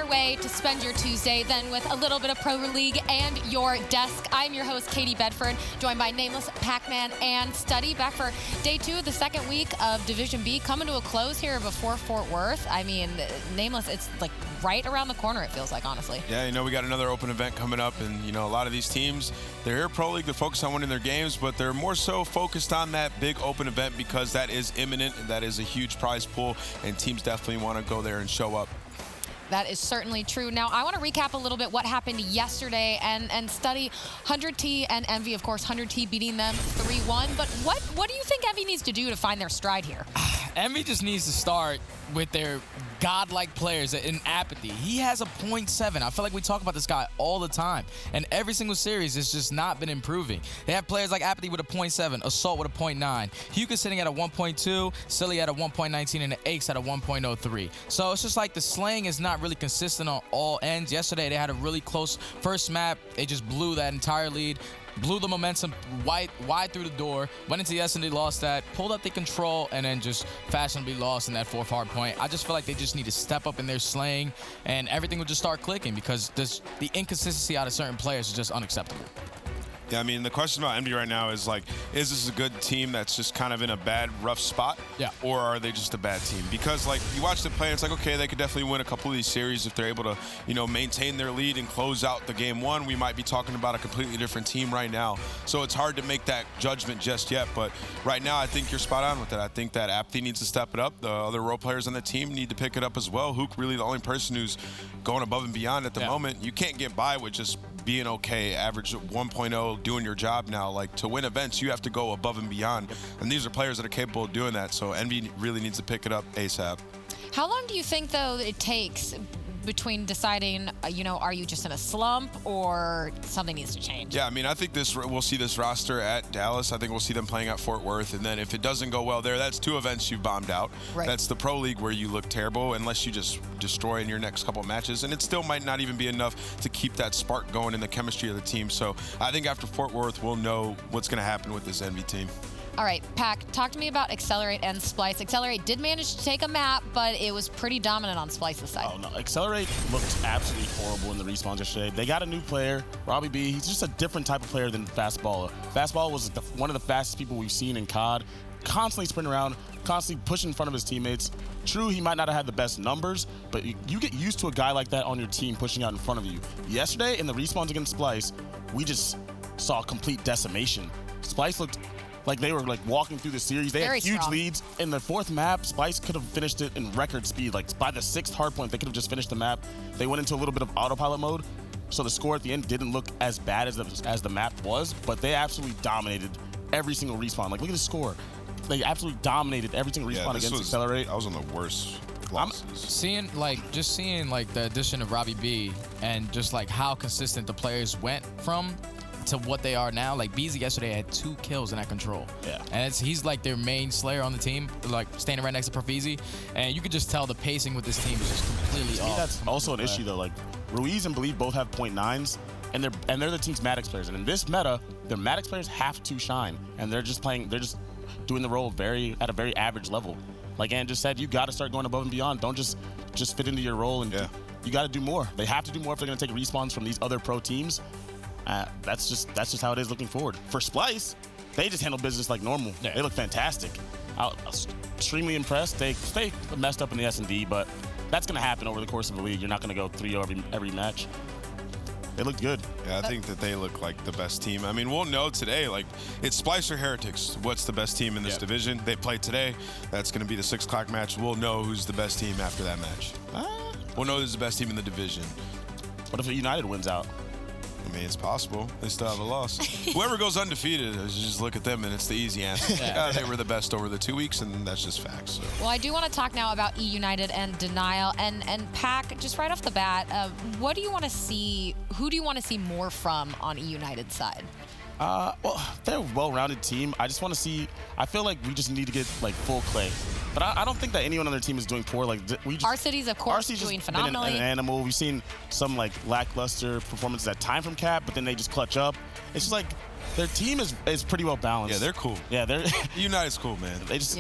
better way to spend your Tuesday than with a little bit of Pro League and your desk. I'm your host, Katie Bedford, joined by Nameless, Pac-Man, and Study. Back for day 2 of the second week of Division B, coming to a close here before Fort Worth. I mean, Nameless, it's like right around the corner, it feels like, honestly. Yeah, you know, we got another open event coming up, and, you know, a lot of these teams, they're here Pro League, they're focused on winning their games, but they're more so focused on that big open event because that is imminent, and that is a huge prize pool, and teams definitely want to go there and show up. That is certainly true. Now, I want to recap a little bit what happened yesterday and Study 100T and Envy, of course, 100T beating them 3-1. But what do you think Envy needs to do to find their stride here? Envy just needs to start with their godlike players in Apathy. He has a .7. I feel like we talk about this guy all the time. And every single series, it's just not been improving. They have players like Apathy with a .7, Assault with a .9, Huka sitting at a 1.2, Silly at a 1.19, and the Aches at a 1.03. So it's just like the slaying is not really consistent on all ends. Yesterday, they had a really close first map. They just blew that entire lead. Blew the momentum wide through the door, went into the S&D, lost that, pulled up the control, and then just fashionably lost in that 4th hard point. I just feel like they just need to step up in their slaying, and everything will just start clicking because the inconsistency out of certain players is just unacceptable. Yeah, I mean, the question about Envy right now is, like, is this a good team that's just kind of in a bad, rough spot? Yeah. Or are they just a bad team? Because, like, you watch them play, and it's like, okay, they could definitely win a couple of these series if they're able to, you know, maintain their lead and close out the game 1. We might be talking about a completely different team right now. So it's hard to make that judgment just yet. But right now, I think you're spot on with it. I think that Apathy needs to step it up. The other role players on the team need to pick it up as well. Hook really the only person who's going above and beyond at the moment. You can't get by with just being okay, average 1.0, doing your job now. Like, to win events, you have to go above and beyond. And these are players that are capable of doing that. So Envy really needs to pick it up ASAP. How long do you think, though, it takes between deciding, you know, are you just in a slump or something needs to change? Yeah, I mean, I think we'll see this roster at Dallas. I think we'll see them playing at Fort Worth. And then if it doesn't go well there, that's 2 events you've bombed out. Right. That's the Pro League where you look terrible unless you just destroy in your next couple of matches. And it still might not even be enough to keep that spark going in the chemistry of the team. So I think after Fort Worth, we'll know what's going to happen with this Envy team. All right, Pac, talk to me about Accelerate and Splice. Accelerate did manage to take a map, but it was pretty dominant on Splice's side. Oh, no. Accelerate looked absolutely horrible in the respawns yesterday. They got a new player, Robbie B. He's just a different type of player than Fastballer. Fastballer was one of the fastest people we've seen in COD. Constantly sprinting around, constantly pushing in front of his teammates. True, he might not have had the best numbers, but you get used to a guy like that on your team pushing out in front of you. Yesterday, in the respawns against Splice, we just saw complete decimation. Splice looked like they were like walking through the series. They had huge leads. In the 4th map, Splice could have finished it in record speed. Like, by the 6th hardpoint, they could have just finished the map. They went into a little bit of autopilot mode, so the score at the end didn't look as bad as the map was, but they absolutely dominated every single respawn. Like, look at the score. They absolutely dominated every single respawn against Accelerate. I was on the worst losses. Seeing the addition of Robbie B and just like how consistent the players went from to what they are now. Like, Beezy yesterday had 2 kills in that control. Yeah. And he's like their main slayer on the team, like standing right next to Profizi. And you could just tell the pacing with this team is just completely off. That's also an issue though. Like, Ruiz and Believe both have .9s, and they're the team's Maddox players. And in this meta, their Maddox players have to shine. And they're just doing the role at a very average level. Like Ann just said, you gotta start going above and beyond. Don't just fit into your role, and you gotta do more. They have to do more if they're gonna take respawns from these other pro teams. That's just how it is looking forward. For Splice, they just handle business like normal. Yeah. They look fantastic. I was extremely impressed. They messed up in the S&D, but that's going to happen over the course of the league. You're not going to go 3-0 every match. They looked good. Yeah, I think that they look like the best team. I mean, we'll know today, like, it's Splice or Heretics. What's the best team in this division? They play today. That's going to be the 6 o'clock match. We'll know who's the best team after that match. We'll know who's the best team in the division. What if United wins out? I mean, it's possible. They still have a loss. Whoever goes undefeated, just look at them, and it's the easy answer. They were the best over the 2 weeks, and that's just facts. So. Well, I do want to talk now about eUnited and Denial. And Pac, just right off the bat, what do you want to see? Who do you want to see more from on eUnited's side? Well, they're a well-rounded team. I just want to see. I feel like we just need to get like full Clay. But I don't think that anyone on their team is doing poor. Like our city's, of course, doing phenomenally. Been an animal. We've seen some like lackluster performances at time from Cap, but then they just clutch up. It's just like their team is pretty well balanced. Yeah, they're cool. Yeah, they're United's cool, man. They just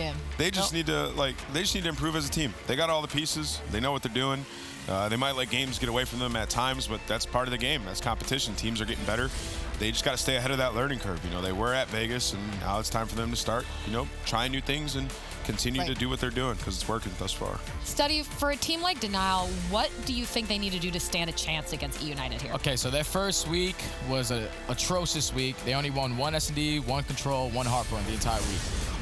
need to improve as a team. They got all the pieces. They know what they're doing. They might let games get away from them at times, but that's part of the game. That's competition. Teams are getting better. They just got to stay ahead of that learning curve. You know, they were at Vegas, and now it's time for them to start, you know, trying new things and continue to do what they're doing because it's working thus far. Study, for a team like Denial, what do you think they need to do to stand a chance against eUnited here? Okay, so their first week was an atrocious week. They only won 1 S&D, 1 Control, 1 Hardpoint the entire week.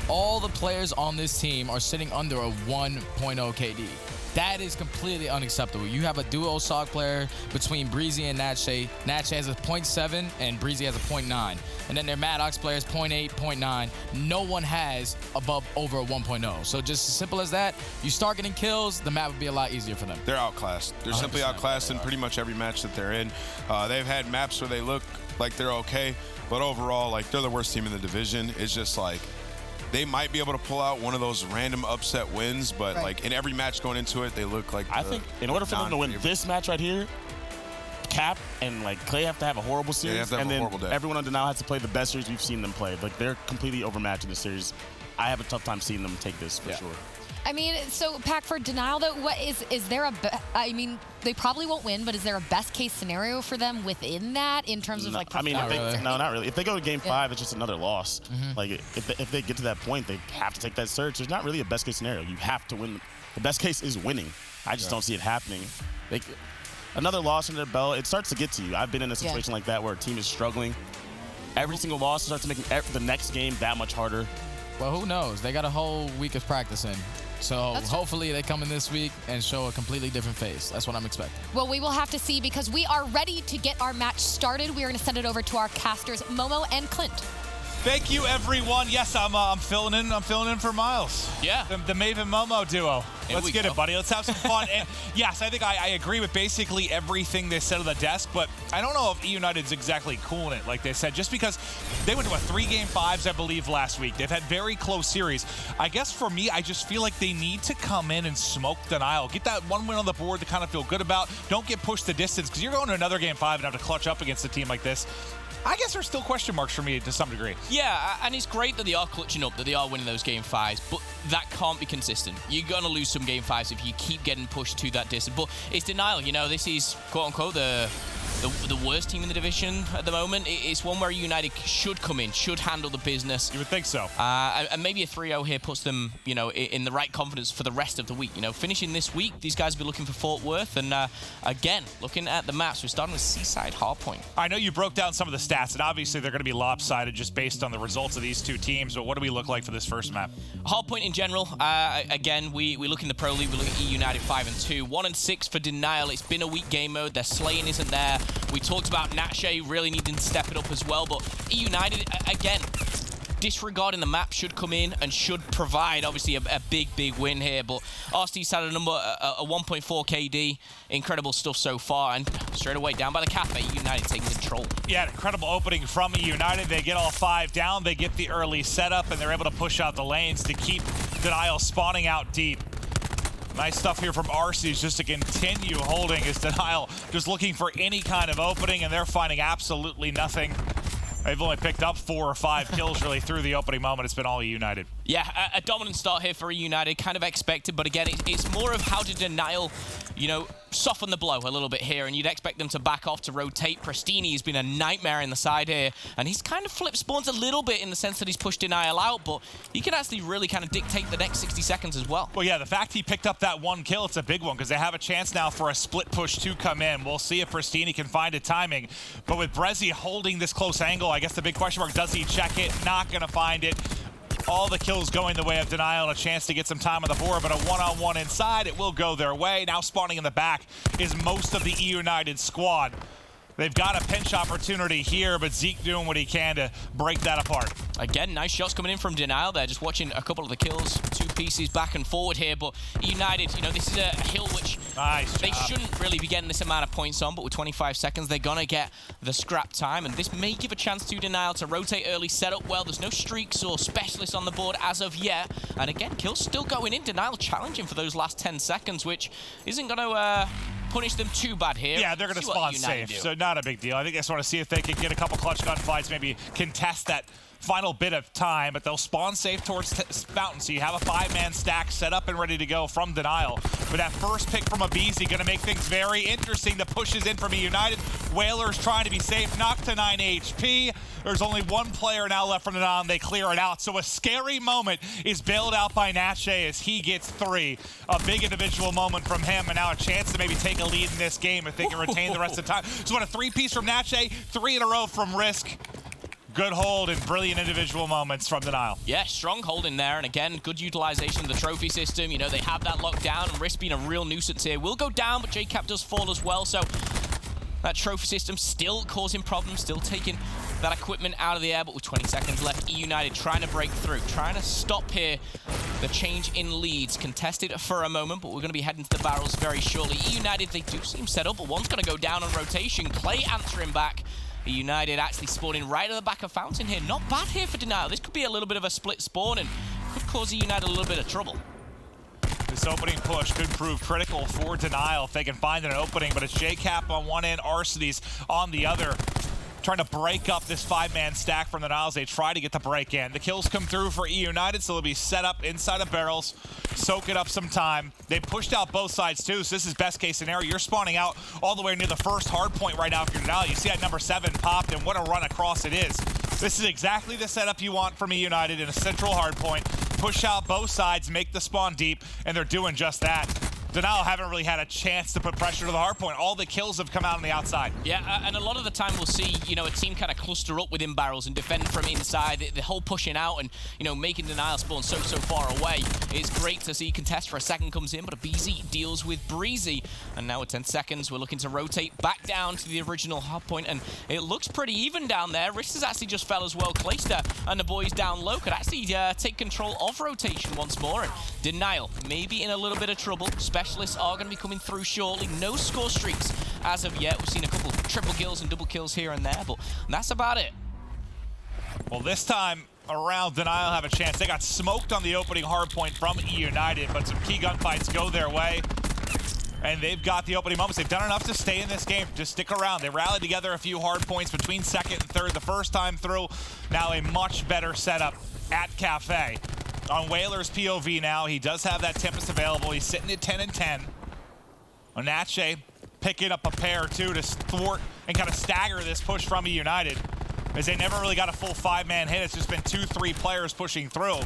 All the players on this team are sitting under a 1.0 KD. That is completely unacceptable. You have a duo SOG player between Breezy and Natshe. Natshe has a 0.7 and Breezy has a 0.9. And then their Maddox players 0.8, 0.9. No one has over a 1.0. So just as simple as that, you start getting kills, the map would be a lot easier for them. They're outclassed. They're simply outclassed in pretty much every match that they're in. They've had maps where they look like they're okay, but overall, like, they're the worst team in the division. It's just like, they might be able to pull out one of those random upset wins, but like in every match going into it, they look like I think in order for them to win this match right here, Cap and like Clay have to have a horrible series, they have to have and a then horrible day. Everyone on Denial has to play the best series we've seen them play. Like, they're completely overmatched in this series. I have a tough time seeing them take this for sure. I mean, so Pac, for Denial, though, what is there I mean, they probably won't win, but is there a best case scenario for them within that in terms of like? I mean, no, not really. If they go to Game 5, it's just another loss. Like, if they get to that point, they have to take that surge. There's not really a best case scenario. You have to win. The best case is winning. I just don't see it happening. Another loss under their belt, it starts to get to you. I've been in a situation like that where a team is struggling. Every single loss starts making the next game that much harder. Well, who knows? They got a whole week of practice in. So hopefully they come in this week and show a completely different face. That's what I'm expecting. Well, we will have to see, because we are ready to get our match started. We're going to send it over to our casters, Momo and Clint. Thank you, everyone. Yes, I'm filling in. I'm filling in for Miles. Yeah. The Maven Momo duo. Let's get it, buddy. Let's have some fun. And yes, I think I agree with basically everything they said on the desk, but I don't know if eUnited's exactly cool in it, like they said, just because they went to a 3-game 5s, I believe, last week. They've had very close series. I guess for me, I just feel like they need to come in and smoke Denial. Get that one win on the board to kind of feel good about. Don't get pushed the distance, because you're going to another Game 5 and have to clutch up against a team like this. I guess there's still question marks for me to some degree. Yeah, and it's great that they are clutching up, that they are winning those Game 5s, but that can't be consistent. You're going to lose some Game 5s if you keep getting pushed to that distance. But it's Denial. You know, this is, quote-unquote, the worst team in the division at the moment. It's one where United should come in, should handle the business. You would think so. And maybe a 3-0 here puts them, you know, in the right confidence for the rest of the week. You know, finishing this week, these guys will be looking for Fort Worth. And again, looking at the maps, we're starting with Seaside Hardpoint. I know you broke down some of the stats, and obviously they're going to be lopsided just based on the results of these two teams. But what do we look like for this first map? Hardpoint in general, again, we look in the Pro League, we look at eUnited 5-2. 1-6 for Denial. It's been a weak game mode. Their slaying isn't there. We talked about Natshe really needing to step it up as well, but eUnited, again, disregarding the map, should come in and should provide, obviously, a big win here. But RC's had a 1.4 KD. Incredible stuff so far. And straight away, down by the cafe, eUnited taking control. Yeah, an incredible opening from eUnited. They get all 5 down. They get the early setup, and they're able to push out the lanes to keep Denial spawning out deep. Nice stuff here from RC's just to continue holding his Denial, just looking for any kind of opening, and they're finding absolutely nothing. They've only picked up 4 or 5 kills really through the opening moment. It's been all eUnited. Yeah, a dominant start here for eUnited, kind of expected, but again, it's more of how did Denial, you know, soften the blow a little bit here, and you'd expect them to back off to rotate. Pristini has been a nightmare in the side here, and he's kind of flipped spawns a little bit in the sense that he's pushed Denial out, but he can actually really kind of dictate the next 60 seconds as well. Well, yeah, the fact he picked up that 1 kill, it's a big one, because they have a chance now for a split push to come in. We'll see if Pristini can find a timing, but with Brezzy holding this close angle, I guess the big question mark, does he check it? Not going to find it. All the kills going the way of Denial and a chance to get some time on the board, but a one-on-one inside, it will go their way. Now spawning in the back is most of the eUnited squad. They've got a pinch opportunity here, but Zeke doing what he can to break that apart. Again, nice shots coming in from Denial there. Just watching a couple of the kills, 2 pieces back and forward here. But eUnited, you know, this is a hill which they shouldn't really be getting this amount of points on, but with 25 seconds, they're going to get the scrap time. And this may give a chance to Denial to rotate early, set up well. There's no streaks or specialists on the board as of yet. And again, kills still going in. Denial challenging for those last 10 seconds, which isn't going to punish them too bad here. Yeah, they're going to spawn safe, so not a big deal. I think they just want to see if they can get a couple clutch gunfights, maybe contest that final bit of time, but they'll spawn safe towards Fountain, so you have a 5-man stack set up and ready to go from Denial. But that first pick from Abizi going to make things very interesting. The pushes in from eUnited. Whalers trying to be safe, knocked to 9 HP. There's only one player now left from Denial, and they clear it out. So a scary moment is bailed out by Natche as he gets 3. A big individual moment from him, and now a chance to maybe take a lead in this game if they can retain the rest of the time. So what a 3-piece from Natche, 3 in a row from Risk. Good hold and brilliant individual moments from Denial. Yeah, strong hold in there, and again, good utilization of the trophy system. You know, they have that locked down, and Risk being a real nuisance here. Will go down, but JCap does fall as well, so that trophy system still causing problems, still taking that equipment out of the air, but with 20 seconds left, eUnited trying to break through, trying to stop here the change in leads. Contested for a moment, but we're going to be heading to the barrels very shortly. eUnited, they do seem set up, but one's going to go down on rotation. Clay answering back. eUnited actually spawning right at the back of Fountain here. Not bad here for Denial. This could be a little bit of a split spawn and could cause eUnited a little bit of trouble. This opening push could prove critical for Denial if they can find an opening, but it's JCap on one end, Arcitys on the other, trying to break up this 5-man stack from the Denial as they try to get the break in. The kills come through for eUnited, so they'll be set up inside of barrels, soaking up some time. They pushed out both sides too, so this is best case scenario. You're spawning out all the way near the first hard point right now for your Denial. You see that number 7 popped, and what a run across it is. This is exactly the setup you want from eUnited in a central hard point. Push out both sides, make the spawn deep, and they're doing just that. Denial haven't really had a chance to put pressure to the hard point. All the kills have come out on the outside. Yeah, and a lot of the time we'll see, you know, a team kind of cluster up within barrels and defend from inside. The whole pushing out and, you know, making Denial spawn so far away is great to see. Contest for a second comes in, but Abizi deals with Breezy. And now with 10 seconds, we're looking to rotate back down to the original hard point, and it looks pretty even down there. Risk has actually just fell as well. Clayster and the boys down low could actually take control of rotation once more. And Denial maybe in a little bit of trouble. Specialists are going to be coming through shortly. No score streaks as of yet. We've seen a couple of triple kills and double kills here and there, but that's about it. Well, this time around, Denial have a chance. They got smoked on the opening hard point from eUnited, but some key gunfights go their way. And they've got the opening moments. They've done enough to stay in this game. Just stick around. They rallied together a few hard points between second and third the first time through. Now a much better setup at Cafe. On Whaler's POV now, he does have that Tempest available. He's sitting at 10 and 10. Natche picking up a pair, too, to thwart and kind of stagger this push from eUnited, as they never really got a full 5-man hit. It's just been 2-3 players pushing through.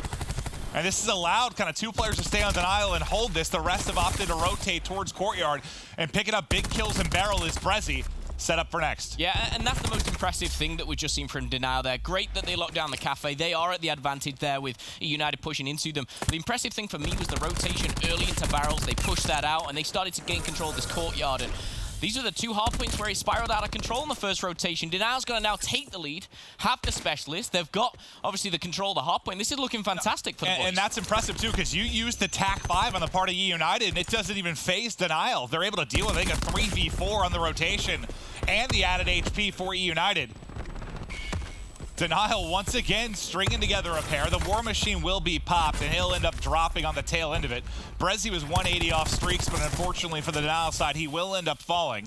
And this has allowed kind of 2 players to stay on Denial and hold this. The rest have opted to rotate towards Courtyard, and picking up big kills in barrel is Brezzy. Set up for next. Yeah, and that's the most impressive thing that we've just seen from Denial there. Great that they locked down the Cafe. They are at the advantage there with eUnited pushing into them. The impressive thing for me was the rotation early into barrels. They pushed that out, and they started to gain control of this Courtyard. And these are the 2 hard points where he spiraled out of control in the first rotation. Denial's going to now take the lead, have the specialist. They've got, obviously, the control of the hard point. This is looking fantastic for the boys. And that's impressive, too, because you used the TAC-5 on the part of eUnited, and it doesn't even phase Denial. They're able to deal with it. They got 3v4 on the rotation and the added HP for eUnited. Denial once again stringing together a pair. The War Machine will be popped, and he'll end up dropping on the tail end of it. Brezzy was 180 off streaks, but unfortunately for the Denial side, he will end up falling.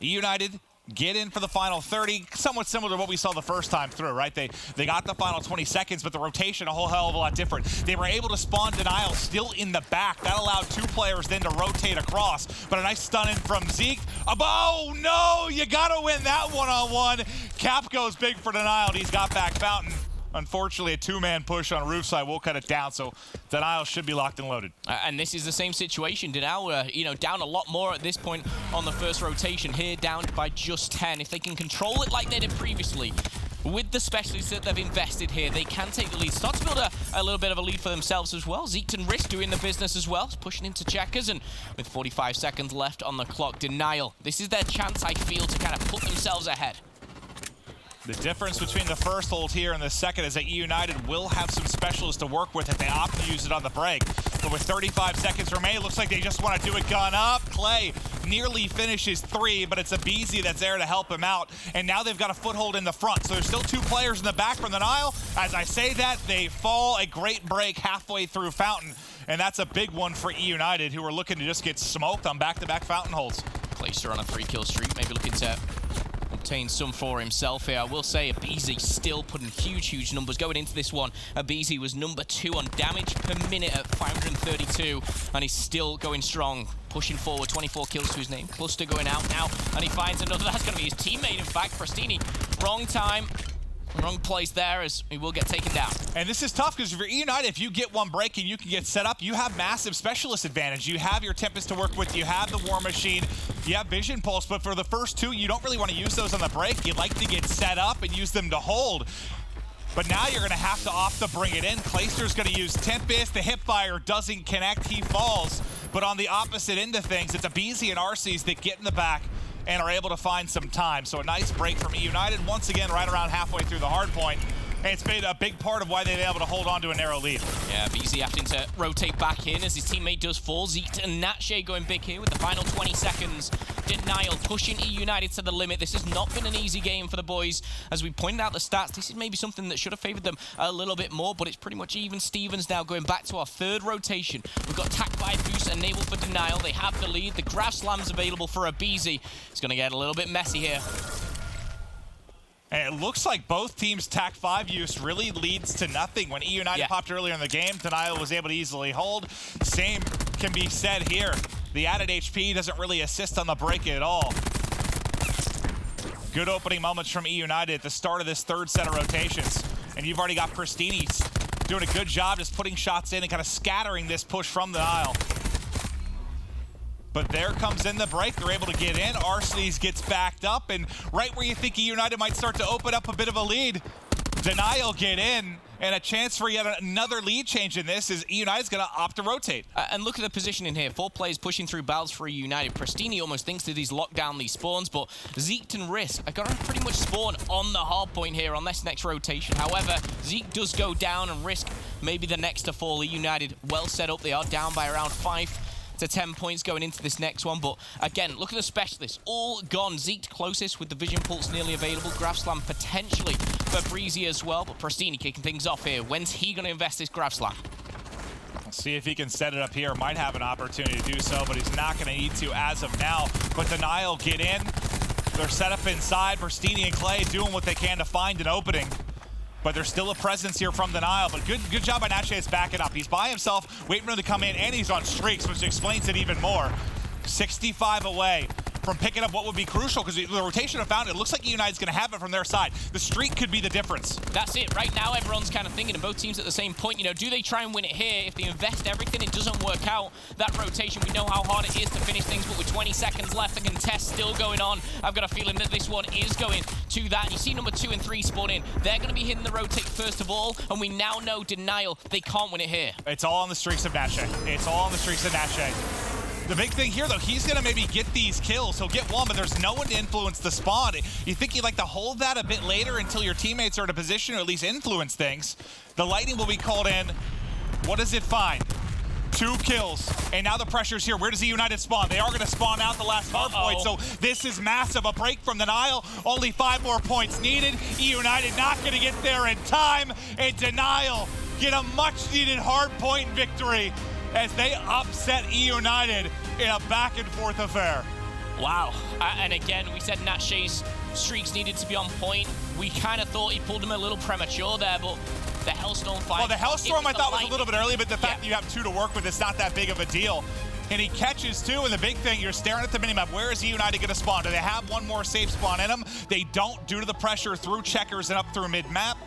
eUnited get in for the final 30, somewhat similar to what we saw the first time through, right? They got the final 20 seconds, but the rotation a whole hell of a lot different. They were able to spawn Denial still in the back. That allowed 2 players then to rotate across, but a nice stun in from Zeke. Oh no, you gotta win that one-on-one. Cap goes big for Denial, and he's got back Fountain. Unfortunately, a 2-man push on roof side will cut it down, so Denial should be locked and loaded. And this is the same situation. Denial, you know, down a lot more at this point on the first rotation. Here, down by just 10. If they can control it like they did previously, with the specialists that they've invested here, they can take the lead. Start to build a little bit of a lead for themselves as well. Zeke and Risk doing the business as well, pushing into checkers, and with 45 seconds left on the clock, Denial. This is their chance, I feel, to kind of put themselves ahead. The difference between the first hold here and the second is that eUnited will have some specialists to work with if they opt to use it on the break. But with 35 seconds remaining, it looks like they just want to do it gun up. Clay nearly finishes 3, but it's Abizi that's there to help him out. And now they've got a foothold in the front. So there's still 2 players in the back from the Nile. As I say that, they fall a great break halfway through Fountain. And that's a big one for eUnited, who are looking to just get smoked on back-to-back Fountain holds. Clayster on a 3-kill streak, maybe looking to obtain some for himself here. I will say aBeZy still putting huge numbers going into this one. aBeZy was number 2 on damage per minute at 532, and he's still going strong. Pushing forward, 24 kills to his name. Cluster going out now, and he finds another. That's going to be his teammate, in fact. Pristini, wrong time, wrong place there, as he will get taken down. And this is tough, because if you're eUnited, if you get one break and you can get set up, you have massive specialist advantage. You have your Tempest to work with, you have the War Machine, you have Vision Pulse, but for the first 2, you don't really want to use those on the break. You like to get set up and use them to hold. But now you're going to have to opt to bring it in. Clayster's going to use Tempest. The hipfire doesn't connect. He falls. But on the opposite end of things, it's aBeZy and Arcees that get in the back and are able to find some time. So a nice break from eUnited. Once again, right around halfway through the hard point. And it's been a big part of why they've been able to hold on to a narrow lead. Yeah, aBeZy having to rotate back in as his teammate does fall. Zeke and Natshe going big here with the final 20 seconds. Denial pushing eUnited to the limit. This has not been an easy game for the boys. As we pointed out the stats, this is maybe something that should have favored them a little bit more, but it's pretty much even Stevens now going back to our 3rd rotation. We've got Tac 5 boost enabled for Denial. They have the lead. The Grab Slam's available for aBeZy. It's going to get a little bit messy here. And it looks like both teams' TAC 5 use really leads to nothing. When eUnited popped earlier in the game, Denial was able to easily hold. Same can be said here. The added HP doesn't really assist on the break at all. Good opening moments from eUnited at the start of this 3rd set of rotations. And you've already got Pristini doing a good job just putting shots in and kind of scattering this push from Denial. But there comes in the break. They're able to get in. Arcees gets backed up, and right where you think eUnited might start to open up a bit of a lead, Denial get in, and a chance for yet another lead change in this is eUnited's going to opt to rotate. And look at the positioning here. 4 players pushing through battles for eUnited. Pristini almost thinks that he's locked down these spawns, but Zeke and Risk are going to pretty much spawn on the hard point here on this next rotation. However, Zeke does go down, and Risk maybe the next to fall. eUnited well set up. They are down by around 5 to 10 points going into this next one. But again, look at the specialists. All gone. Zeke closest with the Vision Pulse nearly available. Grab Slam potentially for aBeZy as well. But Pristini kicking things off here. When's he going to invest this Grab Slam? Let's see if he can set it up here. Might have an opportunity to do so, but he's not going to need to as of now. But Denial get in. They're set up inside. Pristini and Clay doing what they can to find an opening. But there's still a presence here from Denial. But good job by Natshe to back it up. He's by himself, waiting for him to come in, and he's on streaks, which explains it even more. 65 away from picking up what would be crucial, because the rotation I found, it looks like eUnited's going to have it from their side. The streak could be the difference. That's it. Right now, everyone's kind of thinking, and both teams at the same point, you know, do they try and win it here? If they invest everything, it doesn't work out. That rotation, we know how hard it is to finish things, but with 20 seconds left, the contest still going on. I've got a feeling that this one is going to that. And you see number 2 and 3 spawn in. They're going to be hitting the rotate first of all, and we now know Denial, they can't win it here. It's all on the streaks of Natshe. It's all on the streaks of Natshe. The big thing here, though, he's going to maybe get these kills. He'll get one, but there's no one to influence the spawn. You think you'd like to hold that a bit later until your teammates are in a position to at least influence things. The Lightning will be called in. What does it find? 2 kills, and now the pressure's here. Where does eUnited spawn? They are going to spawn out the last hard point, so this is massive. A break from Denial, only 5 more points needed. eUnited not going to get there in time, and Denial get a much-needed hard point victory as they upset eUnited in a back-and-forth affair. Wow. And again, we said Natshe's streaks needed to be on point. We kind of thought he pulled them a little premature there, but the Hellstorm fight... Well, the Hellstorm I thought was a little bit early, but the fact that you have 2 to work with, it's not that big of a deal. And he catches 2, and the big thing, you're staring at the minimap. Where is eUnited going to spawn? Do they have one more safe spawn in them? They don't, due to the pressure through checkers and up through mid-map.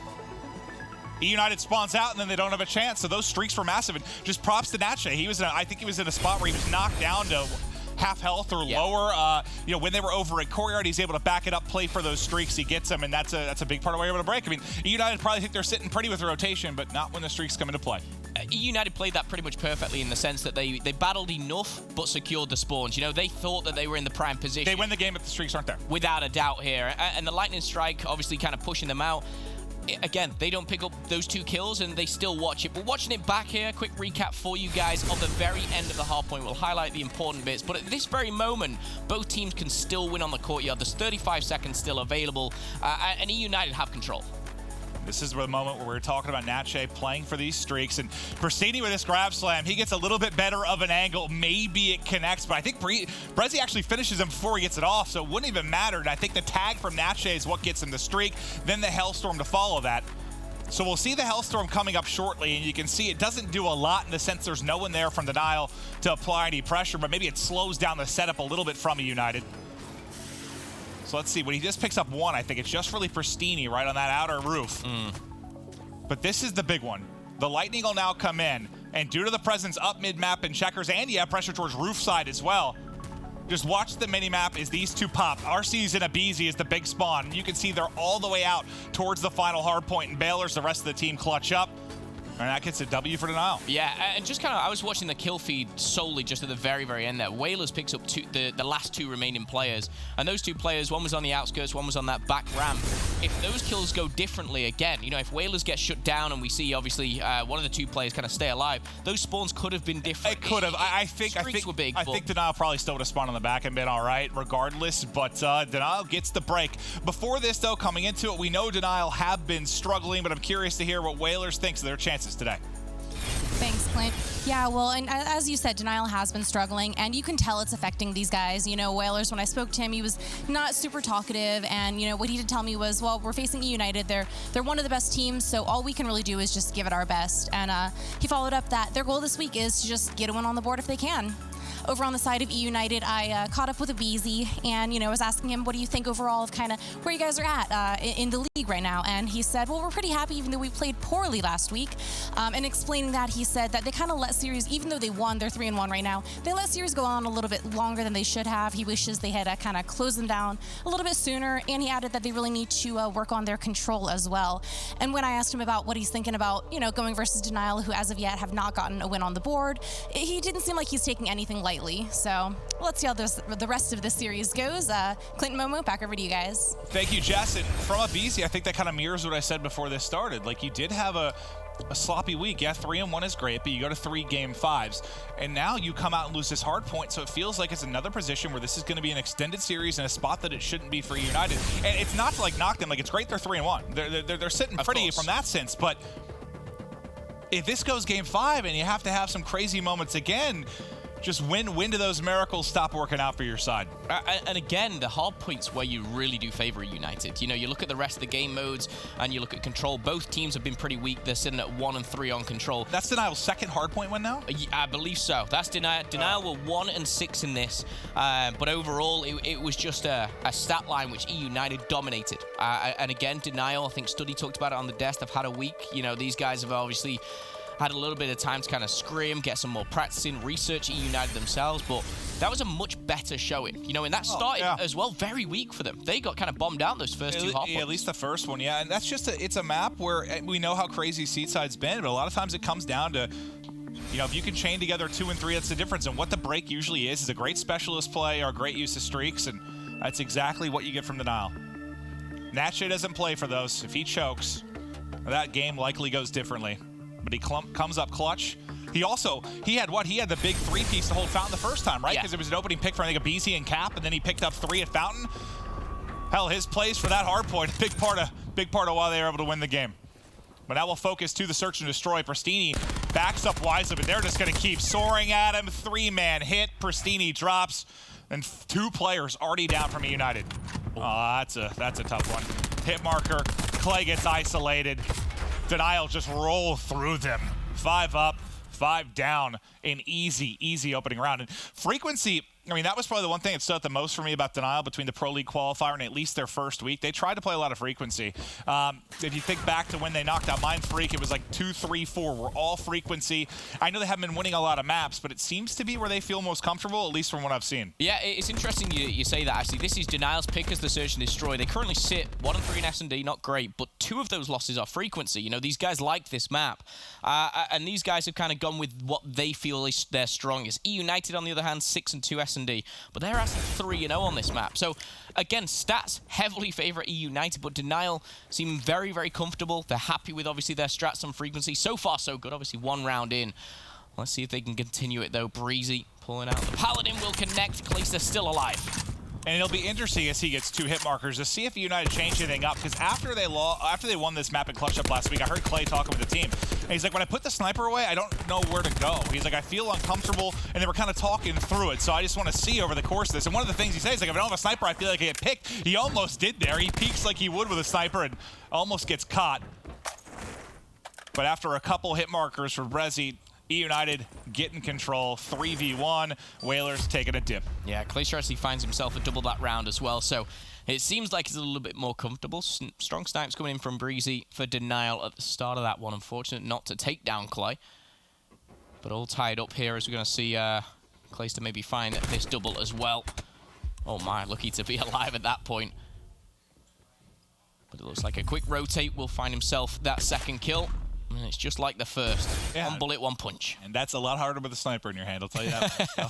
eUnited spawns out, and then they don't have a chance. So those streaks were massive. And just props to Natshe. He was, I think he was in a spot where he was knocked down to half health or lower. You know, when they were over at Courtyard, he's able to back it up, play for those streaks. He gets them, and that's a big part of why you're able to break. I mean, eUnited probably think they're sitting pretty with the rotation, but not when the streaks come into play. eUnited played that pretty much perfectly in the sense that they battled enough but secured the spawns. You know, they thought that they were in the prime position. They win the game if the streaks aren't there. Without a doubt here. And the Lightning Strike obviously kind of pushing them out. Again, they don't pick up those 2 kills and they still watch it. But watching it back here, quick recap for you guys of the very end of the hard point. We'll highlight the important bits. But at this very moment, both teams can still win on the Courtyard. There's 35 seconds still available. And eUnited have control. This is the moment where we're talking about Natche playing for these streaks, and Pristini with this grab slam, he gets a little bit better of an angle. Maybe it connects, but I think Brezzi actually finishes him before he gets it off, so it wouldn't even matter. And I think the tag from Natche is what gets him the streak, then the Hellstorm to follow that. So we'll see the Hellstorm coming up shortly, and you can see it doesn't do a lot in the sense there's no one there from Denial to apply any pressure, but maybe it slows down the setup a little bit from eUnited. So let's see, when he just picks up one, I think it's just really Pristini right on that outer roof. But this is the big one. The Lightning will now come in, and due to the presence up mid-map and checkers, and yeah, pressure towards roof side as well, just watch the mini-map as these two pop. RC's and Abizi is the big spawn. You can see they're all the way out towards the final hard point, and Baylor's the rest of the team clutch up. And that gets a W for Denial. Yeah, and just kind of, I was watching the kill feed solely just at the very, very end there. Whalers picks up the last two remaining players. And those two players, one was on the outskirts, one was on that back ramp. If those kills go differently again, you know, if Whalers get shut down and we see, obviously, one of the two players kind of stay alive, those spawns could have been different. It could have. I think were big, I think Denial probably still would have spawned on the back and been all right, regardless. But Denial gets the break. Before this, though, coming into it, we know Denial have been struggling, but I'm curious to hear what Whalers thinks of their chances today. Thanks, Clint. Yeah, well, and as you said, Denial has been struggling, and you can tell it's affecting these guys. You know, Whalers, when I spoke to him, he was not super talkative, and, you know, what he did tell me was, well, we're facing eUnited. They're one of the best teams, so all we can really do is just give it our best. And he followed up that their goal this week is to just get a win on the board if they can. Over on the side of eUnited, I caught up with Abizi and, you know, was asking him, what do you think overall of kind of where you guys are at in the league right now? And he said, well, we're pretty happy even though we played poorly last week. And explaining that, he said that they kind of let series, even though they won, they're 3-1 right now, they let series go on a little bit longer than they should have. He wishes they had kind of closed them down a little bit sooner. And he added that they really need to work on their control as well. And when I asked him about what he's thinking about, you know, going versus Denial, who as of yet have not gotten a win on the board, he didn't seem like he's taking anything lightly. So let's see how the rest of this series goes. Clinton, Momo, back over to you guys. Thank you, Jess. And from Abizi, I think that kind of mirrors what I said before this started. Like, you did have a sloppy week. Yeah, 3-1 is great, but you go to 3 game 5s, and now you come out and lose this hard point, so it feels like it's another position where this is going to be an extended series in a spot that it shouldn't be for United. And it's not to, like, knock them. Like, it's great they're 3-1. They're sitting pretty from that sense, but if this goes game 5 and you have to have some crazy moments again, just when do those miracles stop working out for your side? And again, the hard points where you really do favor United. You know, you look at the rest of the game modes and you look at control. Both teams have been pretty weak. They're sitting at 1 and 3 on control. That's Denial's second hard point win now? I believe so. That's Denial. Denial were 1 and 6 in this, but overall, it was just a stat line which eUnited dominated. And again, Denial, I think Studdy talked about it on the desk. They've had a week. You know, these guys have obviously had a little bit of time to kind of scrim, get some more practice in, research eUnited themselves, but that was a much better showing. You know, and that started as well very weak for them. They got kind of bombed out those first 2 hard points. At least the first one, yeah. And that's just it's a map where we know how crazy Seaside's been, but a lot of times it comes down to, you know, if you can chain together 2 and 3, that's the difference. And what the break usually is a great specialist play or a great use of streaks, and that's exactly what you get from Denial. Natche doesn't play for those. If he chokes, that game likely goes differently. But he comes up clutch. He had the big 3-piece to hold Fountain the first time, right? Because it was an opening pick for, I think, Abizi and Cap, and then he picked up 3 at Fountain. Hell, his plays for that hard point, big part of why they were able to win the game. But now we'll focus to the search and destroy. Pristini backs up wisely, but they're just going to keep soaring at him. 3-man hit. Pristini drops, and 2 players already down from eUnited. Oh, that's a tough one. Hit marker. Clay gets isolated. Denial just roll through them. 5 up, 5 down. An easy opening round. And frequency, I mean, that was probably the one thing that stood out the most for me about Denial between the Pro League qualifier and at least their first week. They tried to play a lot of frequency. If you think back to when they knocked out Mind Freak, it was like 2, 3, 4 were all frequency. I know they haven't been winning a lot of maps, but it seems to be where they feel most comfortable, at least from what I've seen. Yeah, it's interesting you say that, actually. This is Denial's pick as the Search and Destroy. They currently sit 1 and 3 in S&D, not great, but 2 of those losses are frequency. You know, these guys like this map. And these guys have kind of gone with what they feel is their strongest. eUnited, on the other hand, 6 and 2 S&D. But they're actually 3-0 on this map. So, again, stats heavily favor eUnited, but Denial seem very, very comfortable. They're happy with, obviously, their strats and frequency. So far, so good. Obviously, 1 round in. Let's see if they can continue it, though. Breezy pulling out. The Paladin will connect. Kalista still alive. And it'll be interesting as he gets 2 hit markers to see if United change anything up. Because after they won this map and clutch up last week, I heard Clay talking with the team. And he's like, when I put the sniper away, I don't know where to go. He's like, I feel uncomfortable. And they were kind of talking through it. So I just want to see over the course of this. And one of the things he says, like, if I don't have a sniper, I feel like I get picked. He almost did there. He peeks like he would with a sniper and almost gets caught. But after a couple hit markers for Brezzy, eUnited getting control, 3v1, Whalers taking a dip. Yeah, Clayster actually finds himself a double that round as well, so it seems like he's a little bit more comfortable. Strong snipes coming in from Breezy for denial at the start of that one. Unfortunate not to take down Clay. But all tied up here as we're going to see Clayster maybe find this double as well. Oh my, lucky to be alive at that point. But it looks like a quick rotate will find himself that second kill. And it's just like the first. Yeah. One bullet, one punch. And that's a lot harder with a sniper in your hand, I'll tell you that. So,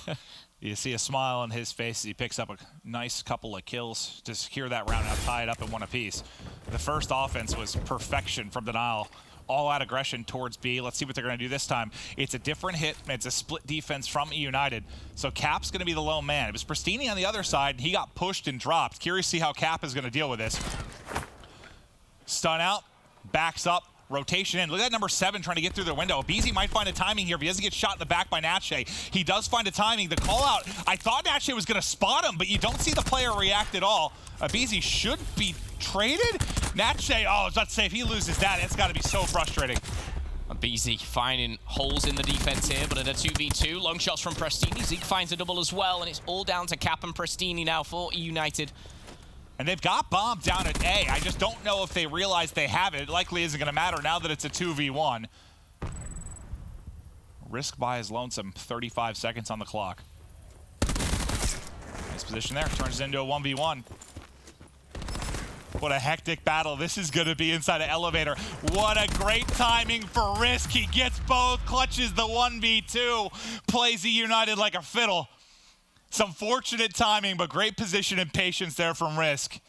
you see a smile on his face as he picks up a nice couple of kills to secure that round now, tie it up in one apiece. The first offense was perfection from Denial. All-out aggression towards B. Let's see what they're going to do this time. It's a different hit. It's a split defense from eUnited. So Cap's going to be the lone man. It was Pristini on the other side, and he got pushed and dropped. Curious to see how Cap is going to deal with this. Stun out, backs up. Rotation in. Look at that number 7 trying to get through the window. Beezy might find a timing here if he doesn't get shot in the back by Natche. He does find a timing. The call out, I thought Natche was going to spot him, but you don't see the player react at all. Beezy should be traded. Natche, oh, I was about to say, if he loses that, it's got to be so frustrating. Beezy finding holes in the defense here, but at a 2v2, long shots from Prestini. Zeke finds a double as well, and it's all down to Cap and Prestini now for eUnited. And they've got bomb down at A. I just don't know if they realize they have it. It likely isn't going to matter now that it's a 2v1. Risk by his lonesome. 35 seconds on the clock. Nice position there. Turns it into a 1v1. What a hectic battle this is going to be inside an elevator. What a great timing for Risk. He gets both, clutches the 1v2, plays eUnited like a fiddle. Some fortunate timing, but great position and patience there from Risk.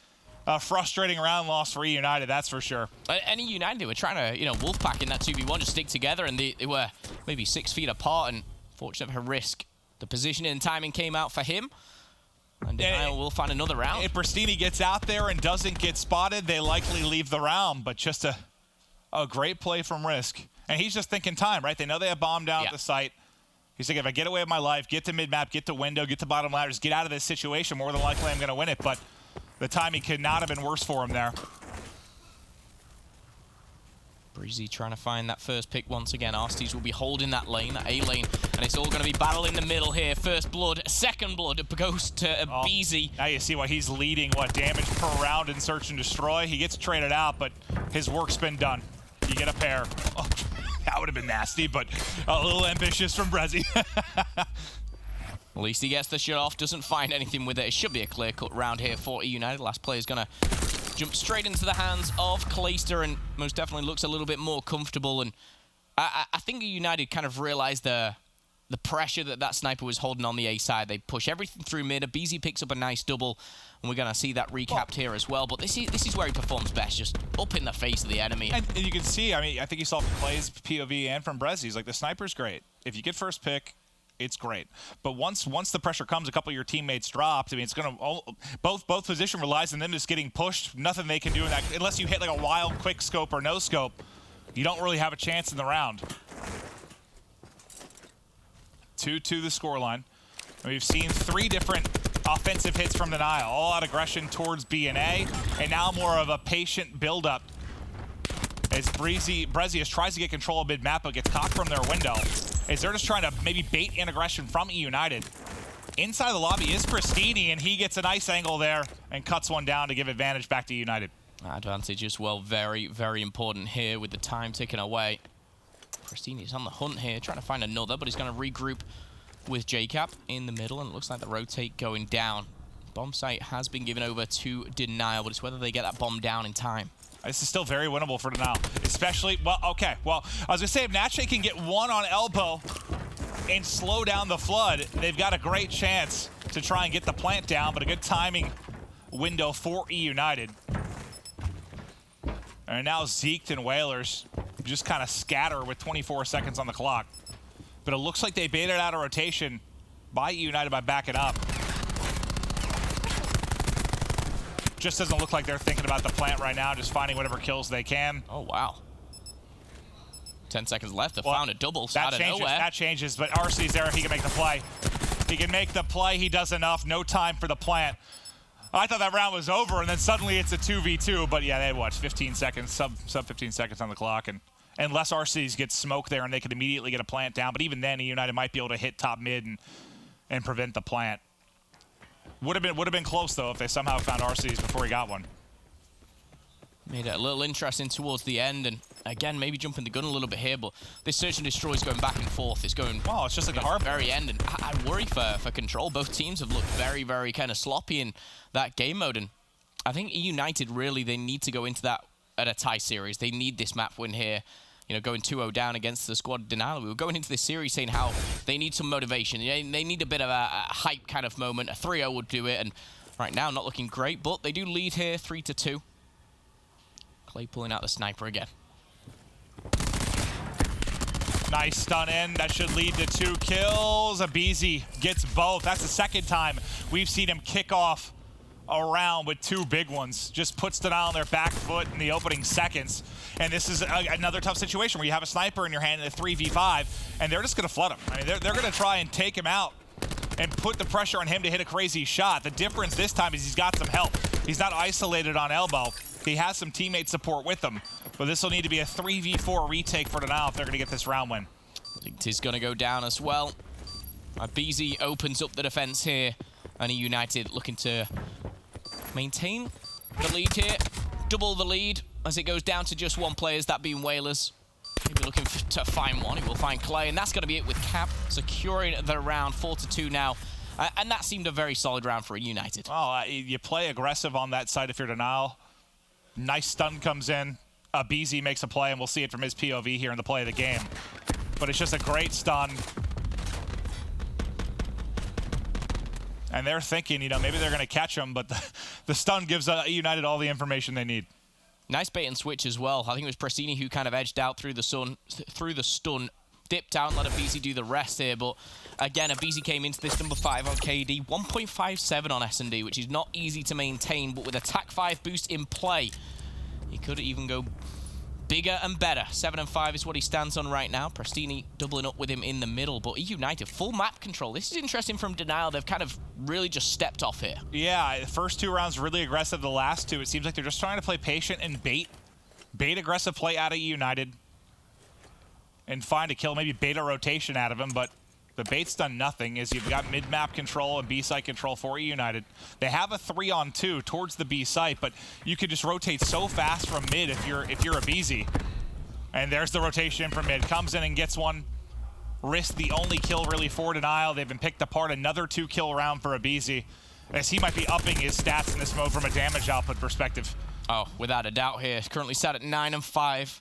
Frustrating round loss for eUnited, that's for sure. And eUnited, they were trying to, Wolfpack in that 2v1 just stick together, and they were maybe 6 feet apart, and fortunate for Risk. The positioning and timing came out for him, and Denial will find another round. If Pristini gets out there and doesn't get spotted, they likely leave the round, but just a great play from Risk. And he's just thinking time, right? They know they have bomb down at the site. He's like, if I get away with my life, get to mid-map, get to window, get to bottom ladders, get out of this situation, more than likely I'm going to win it. But the timing could not have been worse for him there. Breezy trying to find that first pick once again. Arstes will be holding that lane, that A lane, and it's all going to be battle in the middle here. First blood, second blood goes to Beezy. Now you see why he's leading, damage per round in Search and Destroy. He gets traded out, but his work's been done. You get a pair. Oh. That would have been nasty, but a little ambitious from Brezzy. At least he gets the shot off, doesn't find anything with it. It should be a clear-cut round here for eUnited. Last player is going to jump straight into the hands of Clayster and most definitely looks a little bit more comfortable. And I think eUnited kind of realized the pressure that sniper was holding on the A side. They push everything through mid. Beezy picks up a nice double, and we're going to see that recapped here as well. But this is where he performs best, just up in the face of the enemy. And you can see, I mean, I think you saw from Clay's POV and from Brezzy's, like, the sniper's great. If you get first pick, it's great. But once the pressure comes, a couple of your teammates dropped. I mean, it's going to both position relies on them just getting pushed. Nothing they can do in that unless you hit like a wild quick scope or no scope. You don't really have a chance in the round. 2-2 the scoreline. We've seen 3 different offensive hits from Denial. All out aggression towards B and A, and now more of a patient build-up as Brezzy tries to get control of mid-map, but gets caught from their window. As they're just trying to maybe bait in aggression from eUnited. Inside the lobby is Pristini, and he gets a nice angle there and cuts one down to give advantage back to eUnited. Advantage as well, very, very important here with the time ticking away. Pristini's on the hunt here, trying to find another, but he's going to regroup with JCap in the middle, and it looks like the rotate going down. Bomb site has been given over to Denial, but it's whether they get that bomb down in time. This is still very winnable for Denial, especially, well, okay. Well, I was going to say, if Natche can get one on elbow and slow down the flood, they've got a great chance to try and get the plant down, but a good timing window for eUnited. And now Zeke and Whalers just kind of scatter with 24 seconds on the clock. But it looks like they baited out a rotation by eUnited by backing up. Just doesn't look like they're thinking about the plant right now, just finding whatever kills they can. Oh, wow. 10 seconds left. They found a double out of nowhere. That changes, but RC's there. He can make the play. He can make the play. He does enough. No time for the plant. I thought that round was over, and then suddenly it's a 2v2. But yeah, they had, what, 15 seconds, sub 15 seconds on the clock. And unless RC's get smoke there and they could immediately get a plant down. But even then, eUnited might be able to hit top mid and prevent the plant. Would have been close, though, if they somehow found RC's before he got one. Made it a little interesting towards the end, and again, maybe jumping the gun a little bit here, but this Search and Destroy is going back and forth. It's going it's just like the hard very end, and I worry for Control. Both teams have looked very, very kind of sloppy in that game mode, and I think eUnited really, they need to go into that at a tie series. They need this map win here. You know, going 2-0 down against the squad Denial. We were going into this series saying how they need some motivation. They need a bit of a hype kind of moment. A 3-0 would do it, and right now not looking great, but they do lead here 3-2. Clay pulling out the sniper again. Nice stun in. That should lead to 2 kills. Abizi gets both. That's the second time we've seen him kick off a round with 2 big ones. Just puts Denial on their back foot in the opening seconds. And this is another tough situation where you have a sniper in your hand in a 3v5, and they're just going to flood him. I mean, they're going to try and take him out and put the pressure on him to hit a crazy shot. The difference this time is he's got some help. He's not isolated on elbow. He has some teammate support with him, but this will need to be a 3v4 retake for Denial if they're going to get this round win. Linked is going to go down as well. Abizi opens up the defense here, and eUnited looking to maintain the lead here, double the lead as it goes down to just 1 player, that being Whalers. Maybe looking to find one. He will find Clay, and that's going to be it with Cap securing the round 4-2 now. And that seemed a very solid round for eUnited. Oh, you play aggressive on that side if you're Denial. Nice stun comes in. Abizi makes a play, and we'll see it from his POV here in the play of the game. But it's just a great stun. And they're thinking, you know, maybe they're going to catch him, but the stun gives eUnited all the information they need. Nice bait and switch as well. I think it was Prestini who kind of edged out through the stun, dipped out and let Abizi do the rest here. But again, Abizi came into this number 5 on KD, 1.57 on S&D, which is not easy to maintain. But with attack 5 boost in play, he could even go bigger and better. 7-5 is what he stands on right now. Prestini doubling up with him in the middle, but eUnited full map control. This is interesting from Denial. They've kind of really just stepped off here. Yeah, the first 2 rounds really aggressive. The last 2, it seems like they're just trying to play patient and bait aggressive play out of eUnited and find a kill, maybe bait a rotation out of him, but the bait's done nothing as you've got mid-map control and B-site control for eUnited. They have a 3-on-2 towards the B-site, but you could just rotate so fast from mid if you're Abizi. And there's the rotation from mid. Comes in and gets one. Risk the only kill really for Denial. They've been picked apart. Another 2-kill round for Abizi, as he might be upping his stats in this mode from a damage output perspective. Oh, without a doubt here. Currently sat at 9-5.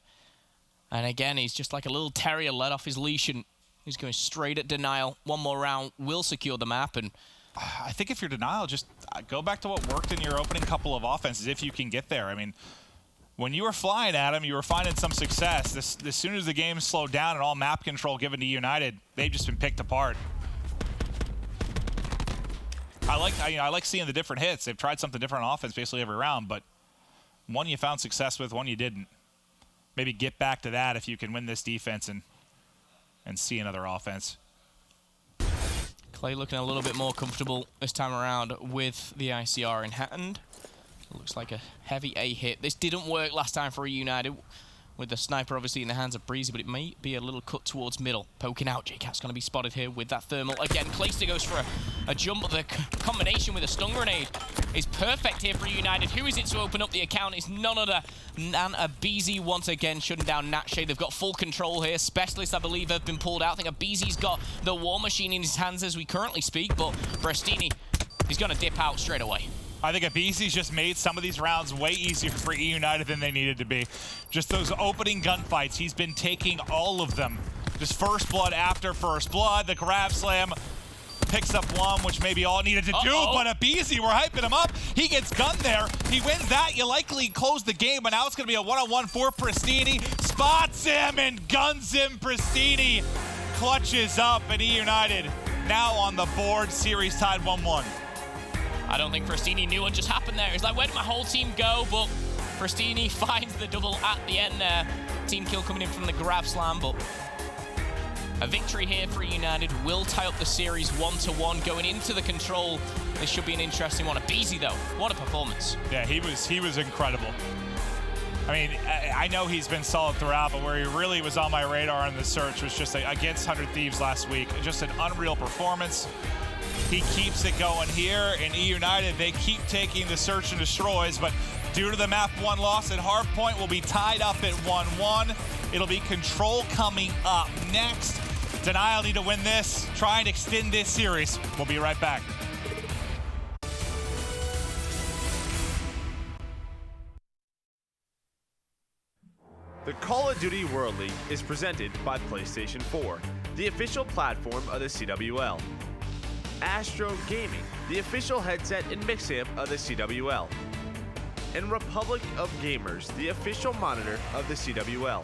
And again, he's just like a little terrier let off his leash, and he's going straight at Denial. One more round will secure the map. And I think if you're Denial, just go back to what worked in your opening couple of offenses if you can get there. I mean, when you were flying at him, you were finding some success. As soon as the game slowed down and all map control given to eUnited, they've just been picked apart. I like seeing the different hits. They've tried something different on offense basically every round, but one you found success with, one you didn't. Maybe get back to that if you can win this defense and see another offense. Clay looking a little bit more comfortable this time around with the ICR in hand. Looks like a heavy A hit. This didn't work last time for eUnited with the sniper obviously in the hands of Breezy, but it may be a little cut towards middle. Poking out, JCat's going to be spotted here with that thermal. Again, Clayster goes for a jump. The combination with a stun grenade is perfect here for eUnited. Who is it to open up the account? It's none other than Abizi once again, shutting down Natshade. They've got full control here. Specialists, I believe, have been pulled out. I think Abizi's got the War Machine in his hands as we currently speak, but Prestini, he's going to dip out straight away. I think Abizi's just made some of these rounds way easier for eUnited than they needed to be. Just those opening gunfights, he's been taking all of them. Just first blood after first blood, the grab slam picks up one, which maybe all needed to do, but Abizi, we're hyping him up. He gets gunned there. He wins that. You likely close the game, but now it's going to be a one-on-one for Prestini. Spots him and guns him. Prestini clutches up, and eUnited now on the board, series tied 1-1. I don't think Frostini knew what just happened there. He's like, where did my whole team go? But Frostini finds the double at the end there. Team kill coming in from the grab slam, but a victory here for United will tie up the series 1-1 going into the control. This should be an interesting one. Abizi, though, what a performance. Yeah, he was incredible. I mean, I know he's been solid throughout, but where he really was on my radar in the search was just against 100 Thieves last week. Just an unreal performance. He keeps it going here. In eUnited, they keep taking the search and destroys, but due to the map 1 loss at Hardpoint, will be tied up at 1-1. It'll be Control coming up next. Denial need to win this, try and extend this series. We'll be right back. The Call of Duty World League is presented by PlayStation 4, the official platform of the CWL. Astro Gaming, the official headset and mix amp of the CWL. And Republic of Gamers, the official monitor of the CWL.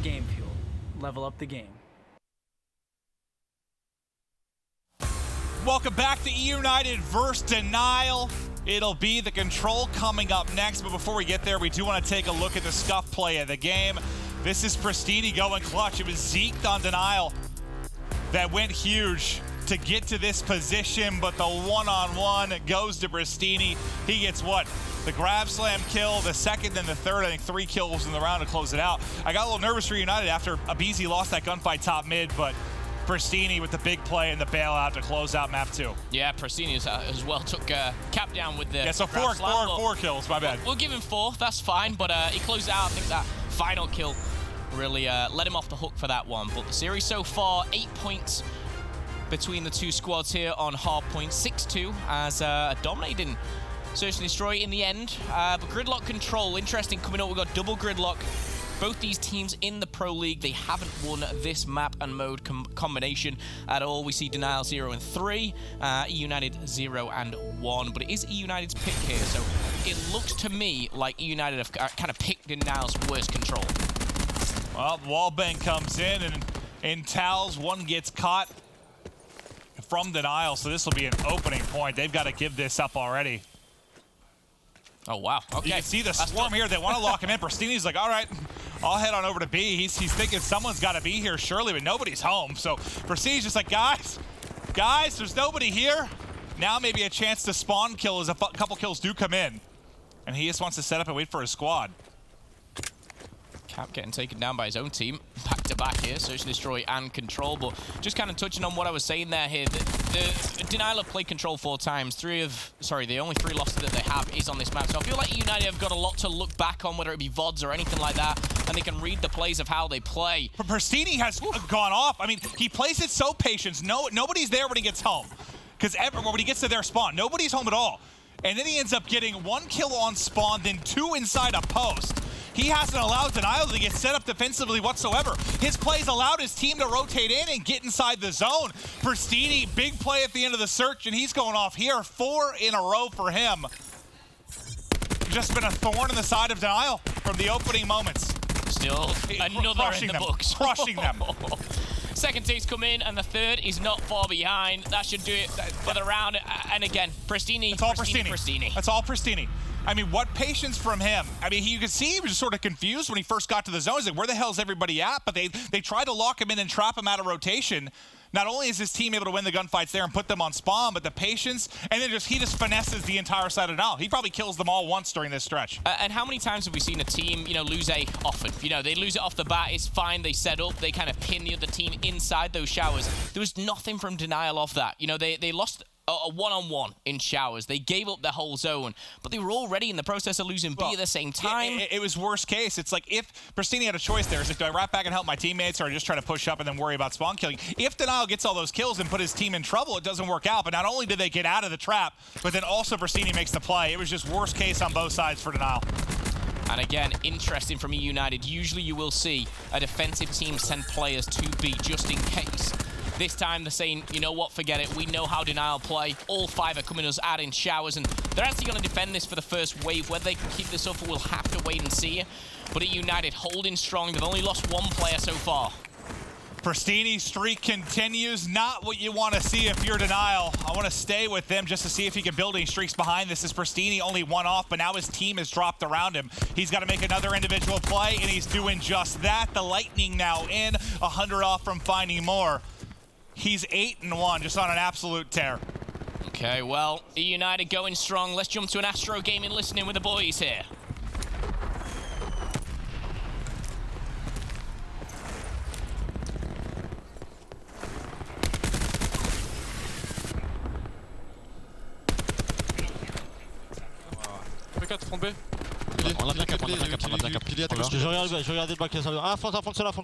Game Fuel. Level up the game. Welcome back to eUnited vs. Denial. It'll be the Control coming up next, but before we get there, we do want to take a look at the scuff play of the game. This is Pristini going clutch. It was Zeke on Denial that went huge to get to this position, but the one-on-one goes to Pristini. He gets what? The grab slam kill, the second and the third. I think 3 kills in the round to close it out. I got a little nervous for United after Abizi lost that gunfight top mid, but Pristini with the big play and the bailout to close out map 2. Yeah, Pristini as well took Cap down with the Yeah, so grab slam, four kills, my bad. We'll give him 4, that's fine, but he closed out. I think that final kill really let him off the hook for that one. But the series so far, 8 points between the two squads here on Hardpoint, 6-2 as dominating Search and Destroy in the end. But Gridlock control, interesting coming up. We've got double Gridlock. Both these teams in the Pro League, they haven't won this map and mode combination at all. We see Denial 0 and 3, eUnited 0 and 1, but it is eUnited's pick here, so it looks to me like eUnited have kind of picked Denial's worst control. Well, wallbang comes in, and in Towels, one gets caught from Denial, so this will be an opening point. They've got to give this up already. Oh, wow. Okay. You can see the swarm here. They want to lock him in. Pristini's like, all right, I'll head on over to B. He's thinking someone's got to be here, surely, but nobody's home. So Pristini's just like, guys, there's nobody here. Now maybe a chance to spawn kill as a couple kills do come in. And he just wants to set up and wait for his squad. Cap getting taken down by his own team. Back to back here, Search and Destroy and Control. But just kind of touching on what I was saying there here, the Denial have played Control 4 times. The only 3 losses that they have is on this map. So I feel like eUnited have got a lot to look back on, whether it be VODs or anything like that, and they can read the plays of how they play. But Pristini has gone off. I mean, he plays it so patient. Nobody's there when he gets home. Because when he gets to their spawn, nobody's home at all. And then he ends up getting 1 kill on spawn, then 2 inside a post. He hasn't allowed Denial to get set up defensively whatsoever. His plays allowed his team to rotate in and get inside the zone. Pristini, big play at the end of the search, and he's going off here. 4 in a row for him. Just been a thorn in the side of Denial from the opening moments. Still another in the books. Crushing them. Second takes come in, and the third is not far behind. That should do it for the round. And again, Pristini. It's all Pristini. That's all Pristini. I mean, what patience from him. I mean, you could see he was sort of confused when he first got to the zone. He's like, where the hell is everybody at? But they tried to lock him in and trap him out of rotation. Not only is his team able to win the gunfights there and put them on spawn, but the patience, and then he just finesses the entire side of Denial. He probably kills them all once during this stretch. And how many times have we seen a team, lose A often? They lose it off the bat, it's fine, they set up, they kind of pin the other team inside those showers. There was nothing from Denial off that. They lost a one-on-one in showers. They gave up their whole zone, but they were already in the process of losing B at the same time. It was worst case. It's like if Pristini had a choice there, it's like, do I wrap back and help my teammates, or I just try to push up and then worry about spawn killing? If Denial gets all those kills and put his team in trouble, it doesn't work out. But not only did they get out of the trap, but then also Pristini makes the play. It was just worst case on both sides for Denial. And again, interesting from eUnited. Usually you will see a defensive team send players to B just in case. This time they're saying, you know what, forget it. We know how Denial play. All 5 are coming us out in showers, and they're actually going to defend this for the first wave. Whether they can keep this up, we'll have to wait and see. But eUnited holding strong. They've only lost 1 player so far. Pristini's streak continues. Not what you want to see if you're Denial. I want to stay with them just to see if he can build any streaks behind this. As Pristini only 1 off, but now his team is dropped around him. He's got to make another individual play, and he's doing just that. The Lightning now in, 100 off from finding more. He's 8-1, just on an absolute tear. Okay, well, eUnited going strong. Let's jump to an Astro Gaming listening with the boys here. P4, front B. On l'a bien cap, on l'a bien cap, on l'a bien cap. Je regarde le bac, ah, fonce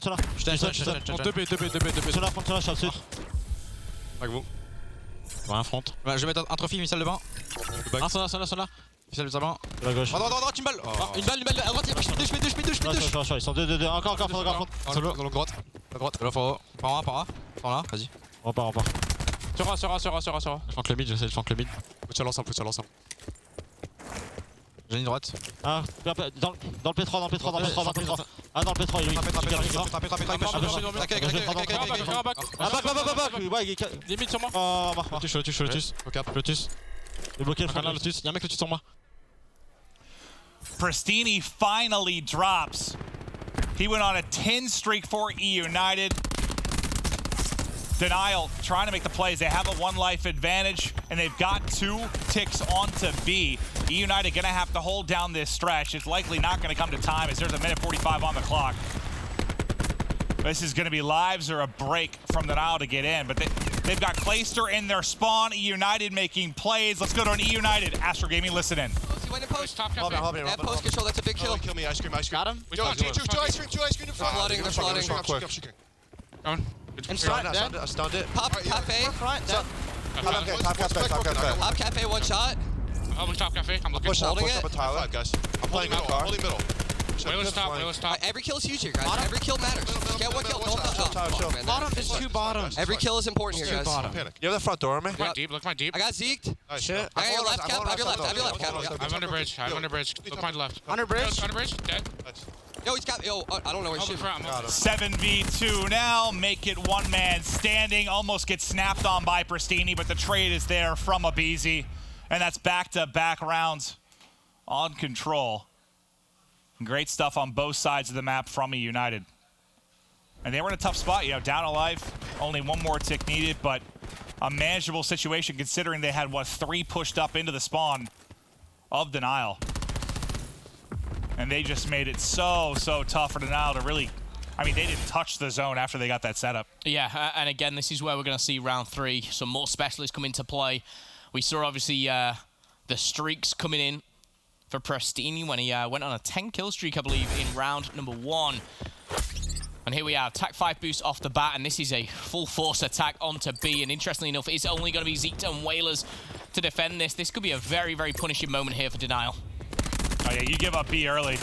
là. Je t'aide. 2B. Sur la fonce là, je suis absolu. Avec vous. Ouais, un front. Je vais mettre un trophy, une salle de bain. Un son là. Salle de bain. De la gauche. Droite, une balle. Une balle, à droite, je mets deux. Ils sont 2, encore, front. Solo, dans l'autre droite. Là, par là, vas-y. On part. Sur A. Je flanque le mid, j'essaie de flanquer le mid. Faut que tu l'ensemble. J'ai une droite. Ah, dans le P3. Ah, dans le P3, il est limite sur moi. Oh, le tuche. Le tuche. Il est bloqué le front là, le tuche. Y'a un mec le tuche sur moi. Pristini finally drops. He went on a 10 streak for eUnited. Denial trying to make the plays. They have a 1 life advantage, and they've got 2 ticks onto B. eUnited gonna have to hold down this stretch. It's likely not gonna come to time as there's a minute 45 on the clock. This is going to be lives or a break from Denial to get in, but they've got Clayster in their spawn. eUnited making plays. Let's go to an eUnited. Astro Gaming, listen in. He went in post. Hold me. Post control, that's a big kill. Kill me, ice cream. Got him? Two ice cream in front. Flooding, they're flooding. Going. I stunned it. Pop cafe. Top cafe, one shot. Oh, top cafe. I'm looking. Push up Holding with Tyler. Guys. I'm playing car. Holding middle. Wayler's top. Every kill is huge here, guys. Every kill matters. Get one kill. Bottom is two bottoms. Every kill is important here, guys. You have the front door on me? Look my deep. I got zeked. Shit. I got your left cap. I have your left cap. I'm under bridge. Look my left. Under bridge. Dead. Yo, he's got. Yo, I don't know where he's shooting. 7v2 now. Make it one man standing. Almost gets snapped on by Pristini, but the trade is there from aBeZy. And that's back-to-back rounds on control. Great stuff on both sides of the map from eUnited. And they were in a tough spot, down alive. Only one more tick needed, but a manageable situation considering they had, 3 pushed up into the spawn of Denial. And they just made it so tough for Denial to really, they didn't touch the zone after they got that setup. Yeah, and again, this is where we're going to see round 3. Some more specialists come into play. We saw, obviously, the streaks coming in for Pristini when he went on a 10-kill streak, I believe, in round number 1. And here we are, attack 5 boost off the bat, and this is a full force attack onto B. And interestingly enough, it's only going to be Zeke and Whalers to defend this. This could be a very, very punishing moment here for Denial. Oh yeah, you give up B early,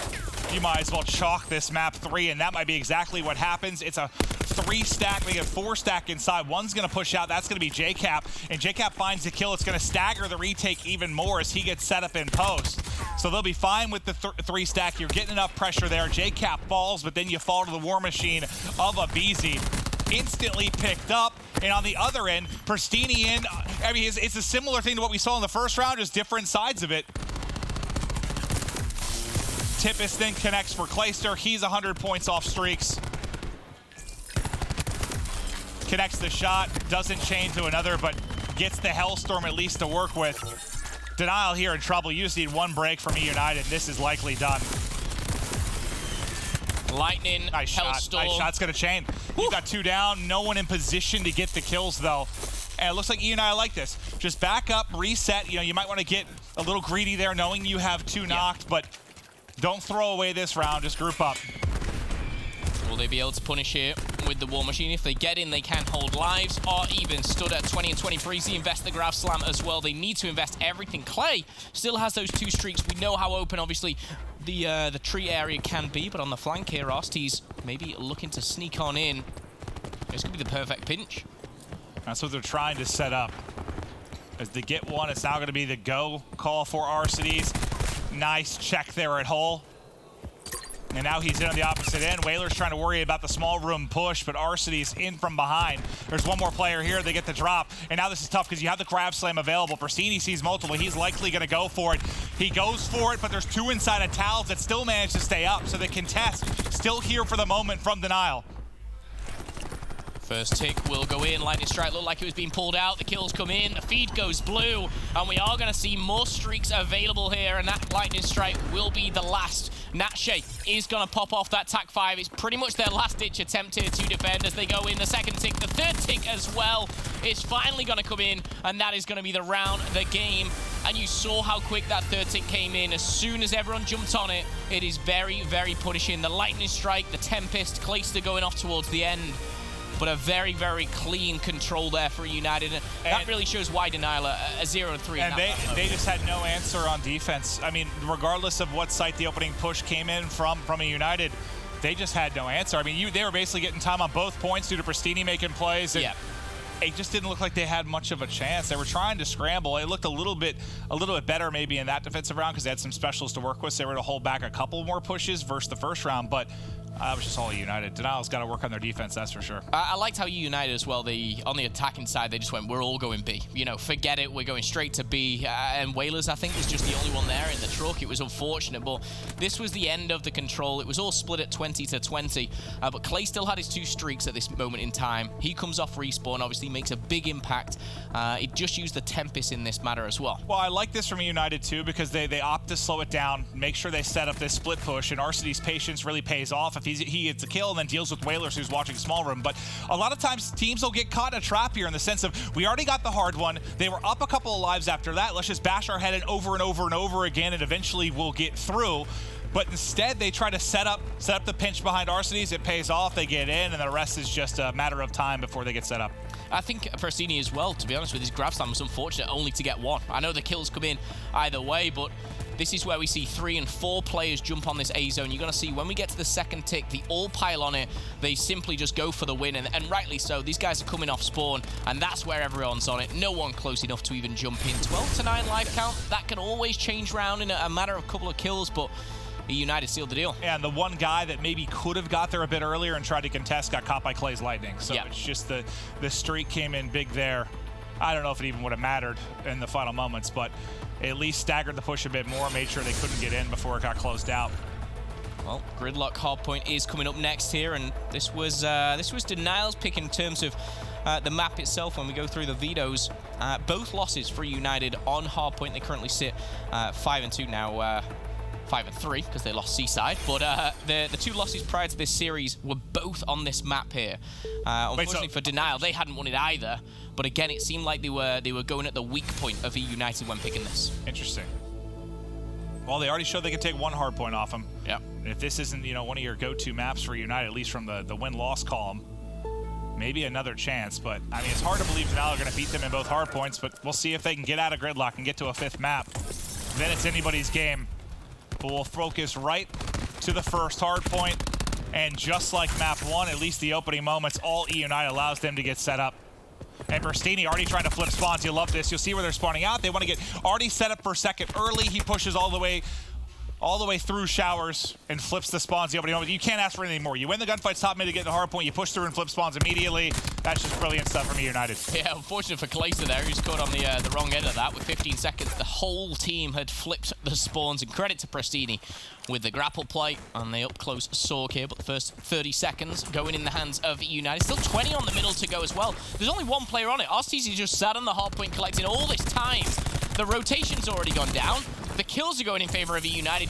you might as well chalk this map 3, and that might be exactly what happens. It's a 3-stack, they get 4-stack inside. One's gonna push out, that's gonna be JCap, and JCap finds the kill. It's gonna stagger the retake even more as he gets set up in post. So they'll be fine with the 3-stack. You're getting enough pressure there. JCap falls, but then you fall to the war machine of aBeZy. Instantly picked up, and on the other end, Pristini in. It's a similar thing to what we saw in the first round, just different sides of it. Tippis then connects for Clayster. He's 100 points off streaks. Connects the shot, doesn't chain to another, but gets the Hellstorm at least to work with. Denial here in trouble. You just need one break from eUnited. This is likely done. Lightning, nice Hellstorm. Shot. Nice shot's gonna chain. You've got 2 down. No one in position to get the kills, though. And it looks like eUnited like this. Just back up, reset. You might want to get a little greedy there, knowing you have 2 knocked, but don't throw away this round. Just group up. Will they be able to punish here with the War Machine? If they get in, they can hold lives. Are even stood at 20 and 23. So invest the Grav Slam as well. They need to invest everything. Clay still has those 2 streaks. We know how open, obviously, the tree area can be. But on the flank here, Osty's maybe looking to sneak on in. This could be the perfect pinch. That's what they're trying to set up. As they get one, it's now going to be the go call for Arcides. Nice check there at Hull. And now he's in on the opposite end. Whaler's trying to worry about the small room push, but Arcides in from behind. There's one more player here. They get the drop. And now this is tough because you have the Grav Slam available. Pristini sees multiple. He's likely going to go for it. He goes for it, but there's 2 inside of Towels that still manage to stay up. So the contest still here for the moment from Denial. First tick will go in. Lightning Strike looked like it was being pulled out. The kills come in. The feed goes blue. And we are going to see more streaks available here. And that Lightning Strike will be the last. Natshe is going to pop off that TAC 5. It's pretty much their last-ditch attempt here to defend as they go in. The second tick, the third tick as well is finally going to come in. And that is going to be the round, the game. And you saw how quick that third tick came in. As soon as everyone jumped on it, it is very, very punishing. The Lightning Strike, the Tempest, Clayster going off towards the end. But a very, very clean control there for eUnited. And that really shows why Denial a 0-3. And they just had no answer on defense. Regardless of what site the opening push came in from eUnited, they just had no answer. They were basically getting time on both points due to Pristini making plays. And it just didn't look like they had much of a chance. They were trying to scramble. It looked a little bit better maybe in that defensive round because they had some specials to work with. So they were to hold back a couple more pushes versus the first round. But it was just all eUnited. Denial's got to work on their defense, that's for sure. I liked how eUnited as well, on the attacking side, they just went, we're all going B. Forget it, we're going straight to B. And Whalers, I think, was just the only one there in the truck. It was unfortunate, but this was the end of the control. It was all split at 20-20. But Clay still had his 2 streaks at this moment in time. He comes off respawn, obviously makes a big impact. It just used the Tempest in this matter as well. Well, I like this from eUnited too because they opt to slow it down, make sure they set up this split push, and Arcides' patience really pays off. If he gets a kill and then deals with Whalers, who's watching small room. But a lot of times teams will get caught in a trap here in the sense of, we already got the hard one. They were up a couple of lives after that. Let's just bash our head in over and over and over again, and eventually we'll get through. But instead, they try to set up the pinch behind Arcades. It pays off. They get in, and the rest is just a matter of time before they get set up. I think Prestini as well, to be honest with his grab slam, was unfortunate only to get one. I know the kills come in either way, but this is where we see 3 and 4 players jump on this A zone. You're going to see when we get to the second tick, they all pile on it. They simply just go for the win, and rightly so. These guys are coming off spawn, and that's where everyone's on it. No one close enough to even jump in. 12-9 life count, that can always change round in a matter of a couple of kills, but eUnited sealed the deal. And the one guy that maybe could have got there a bit earlier and tried to contest got caught by Clay's lightning. So it's just the streak came in big there. I don't know if it even would have mattered in the final moments, but at least staggered the push a bit more, made sure they couldn't get in before it got closed out. Well, Gridlock hardpoint is coming up next here, and this was Denial's pick in terms of the map itself. When we go through the vetoes, both losses for United on hardpoint. They currently sit 5-2 now. 5-3 because they lost Seaside, but the 2 losses prior to this series were both on this map here. Unfortunately for Denial, they hadn't won it either, but again, it seemed like they were going at the weak point of eUnited when picking this. Interesting. Well, they already showed they could take 1 hard point off them. Yeah. If this isn't, one of your go-to maps for United, at least from the win-loss column, maybe another chance. But I mean, it's hard to believe Denial are going to beat them in both hard points, but we'll see if they can get out of Gridlock and get to a 5th map. Then it's anybody's game. But we'll focus right to the first hard point, and just like map 1, at least the opening moments, all eUnited allows them to get set up. And Prestini already trying to flip spawns. You love this. You'll see where they're spawning out. They want to get already set up for second early. He pushes all the way through showers and flips the spawns the opening moment. You can't ask for anything more. You win the gunfights top mid to get the hard point. You push through and flip spawns immediately. That's just brilliant stuff from eUnited. Yeah, unfortunate for Clayster there, who's caught on the wrong end of that. With 15 seconds, the whole team had flipped the spawns, and credit to Prestini with the grapple play and the up-close Sorg here, but the first 30 seconds going in the hands of eUnited. Still 20 on the middle to go as well. There's only 1 player on it. RCZ just sat on the hard point collecting all this time. The rotation's already gone down. The kills are going in favor of eUnited.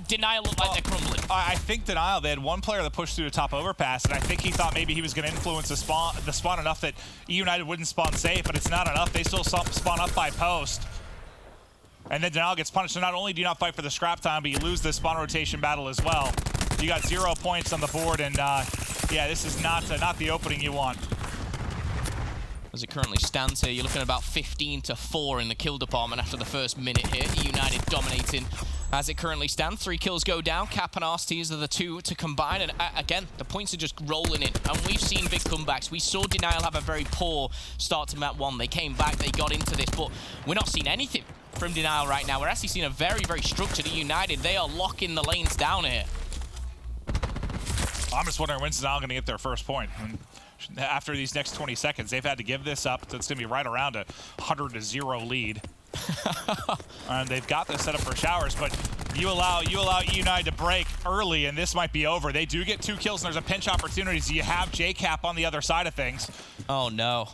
Denial look like they're crumbling. I think Denial, they had 1 player that pushed through the top overpass, and I think he thought maybe he was going to influence the spawn enough that eUnited wouldn't spawn safe, but it's not enough. They still spawn up by post. And then Denial gets punished. So not only do you not fight for the scrap time, but you lose the spawn rotation battle as well. You got 0 points on the board, and yeah, this is not the opening you want. As it currently stands here, you're looking at about 15-4 in the kill department after the first minute here. eUnited dominating as it currently stands. 3 kills go down. Cap and Arcades are the 2 to combine. And again, the points are just rolling in. And we've seen big comebacks. We saw Denial have a very poor start to map 1. They came back, they got into this, but we're not seeing anything from Denial right now. We're actually seeing a very, very structured eUnited. They are locking the lanes down here. I'm just wondering when's Denial going to get their first point. After these next 20 seconds, they've had to give this up. It's going to be right around a 100-0 lead. And they've got this set up for showers, but you allow eUnited to break early, and this might be over. They do get 2 kills, and there's a pinch opportunity. So you have JCap on the other side of things. Oh, no.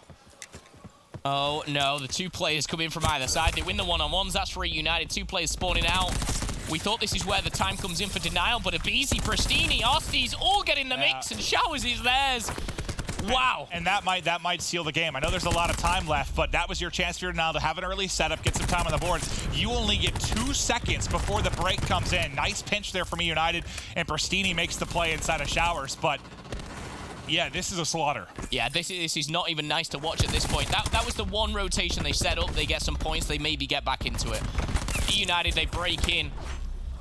Oh, no. The 2 players come in from either side. They win the one-on-ones. That's for eUnited. 2 players spawning out. We thought this is where the time comes in for Denial, but Abizi, Prestini, Arcades all get in the mix, and Showers is theirs. Wow. And that might seal the game. I know there's a lot of time left, but that was your chance for now to have an early setup, get some time on the board. You only get 2 seconds before the break comes in. Nice pinch there from eUnited, and Prestini makes the play inside of Showers, but yeah, this is a slaughter. Yeah, this is not even nice to watch at this point. That was the 1 rotation they set up. They get some points. They maybe get back into it. eUnited, they break in.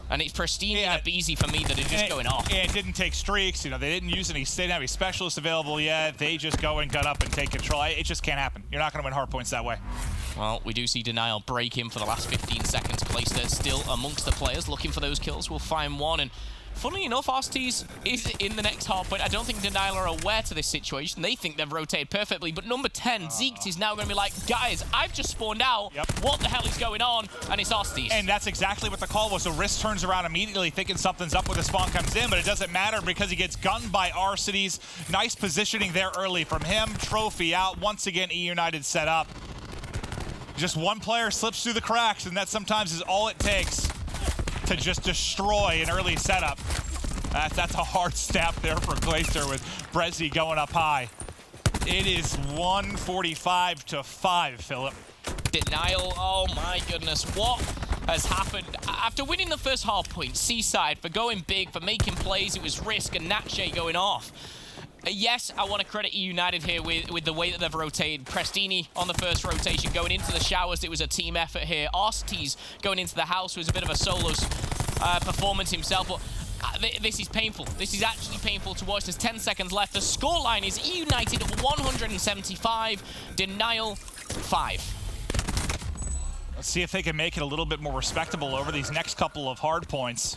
And it's Prestini and Abizi for me that are just going off. And it didn't take streaks. They didn't use they didn't have any specialists available yet. They just go and gut up and take control. It just can't happen. You're not going to win hard points that way. Well, we do see Denial break in for the last 15 seconds. Clayster still amongst the players looking for those kills. We'll find 1. And funnily enough, Arcades is in the next hard point. I don't think Denial are aware to this situation. They think they've rotated perfectly. But number 10, Zeekt, is now going to be like, guys, I've just spawned out. What the hell is going on? And it's Arcades. And that's exactly what the call was. The wrist turns around immediately thinking something's up when the spawn comes in, but it doesn't matter because he gets gunned by Arcades. Nice positioning there early from him. Trophy out. Once again, eUnited set up. Just 1 player slips through the cracks, and that sometimes is all it takes to just destroy an early setup. That's a hard snap there for Glacier with Brezzi going up high. It is 145-5, Philip. Denial, oh my goodness, what has happened? After winning the first hard point, Seaside for going big, for making plays, it was Risk and Natche going off. Yes, I want to credit eUnited here with the way that they've rotated. Prestini on the first rotation, going into the showers, it was a team effort here. Arstees going into the house was a bit of a solos performance himself, but this is painful. This is actually painful to watch. There's 10 seconds left. The scoreline is eUnited 175, Denial 5. Let's see if they can make it a little bit more respectable over these next couple of hard points.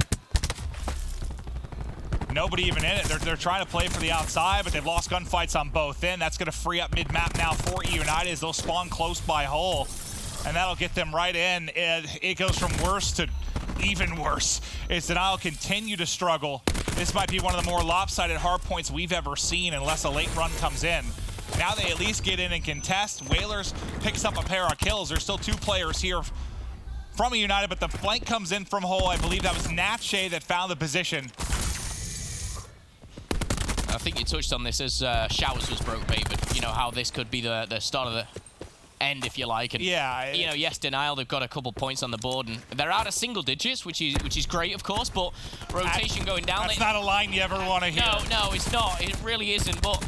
Nobody even in it. They're trying to play for the outside, but they've lost gunfights on both end. That's going to free up mid-map now for eUnited as they'll spawn close by hole, and that'll get them right in. And it goes from worse to even worse as Denial continue to struggle. This might be one of the more lopsided hard points we've ever seen unless a late run comes in. Now they at least get in and contest. Whalers picks up a pair of kills. There's still 2 players here from eUnited, but the flank comes in from hole. I believe that was Natche that found the position. I think you touched on this as Showers was broke bait, but you know how this could be the start of the end, if you like. And, yeah. You know, yes, Denial, they've got a couple points on the board, and they're out of single digits, which is great, of course, but rotation going down. That's not a line you ever want to hear. No, it's not. It really isn't, but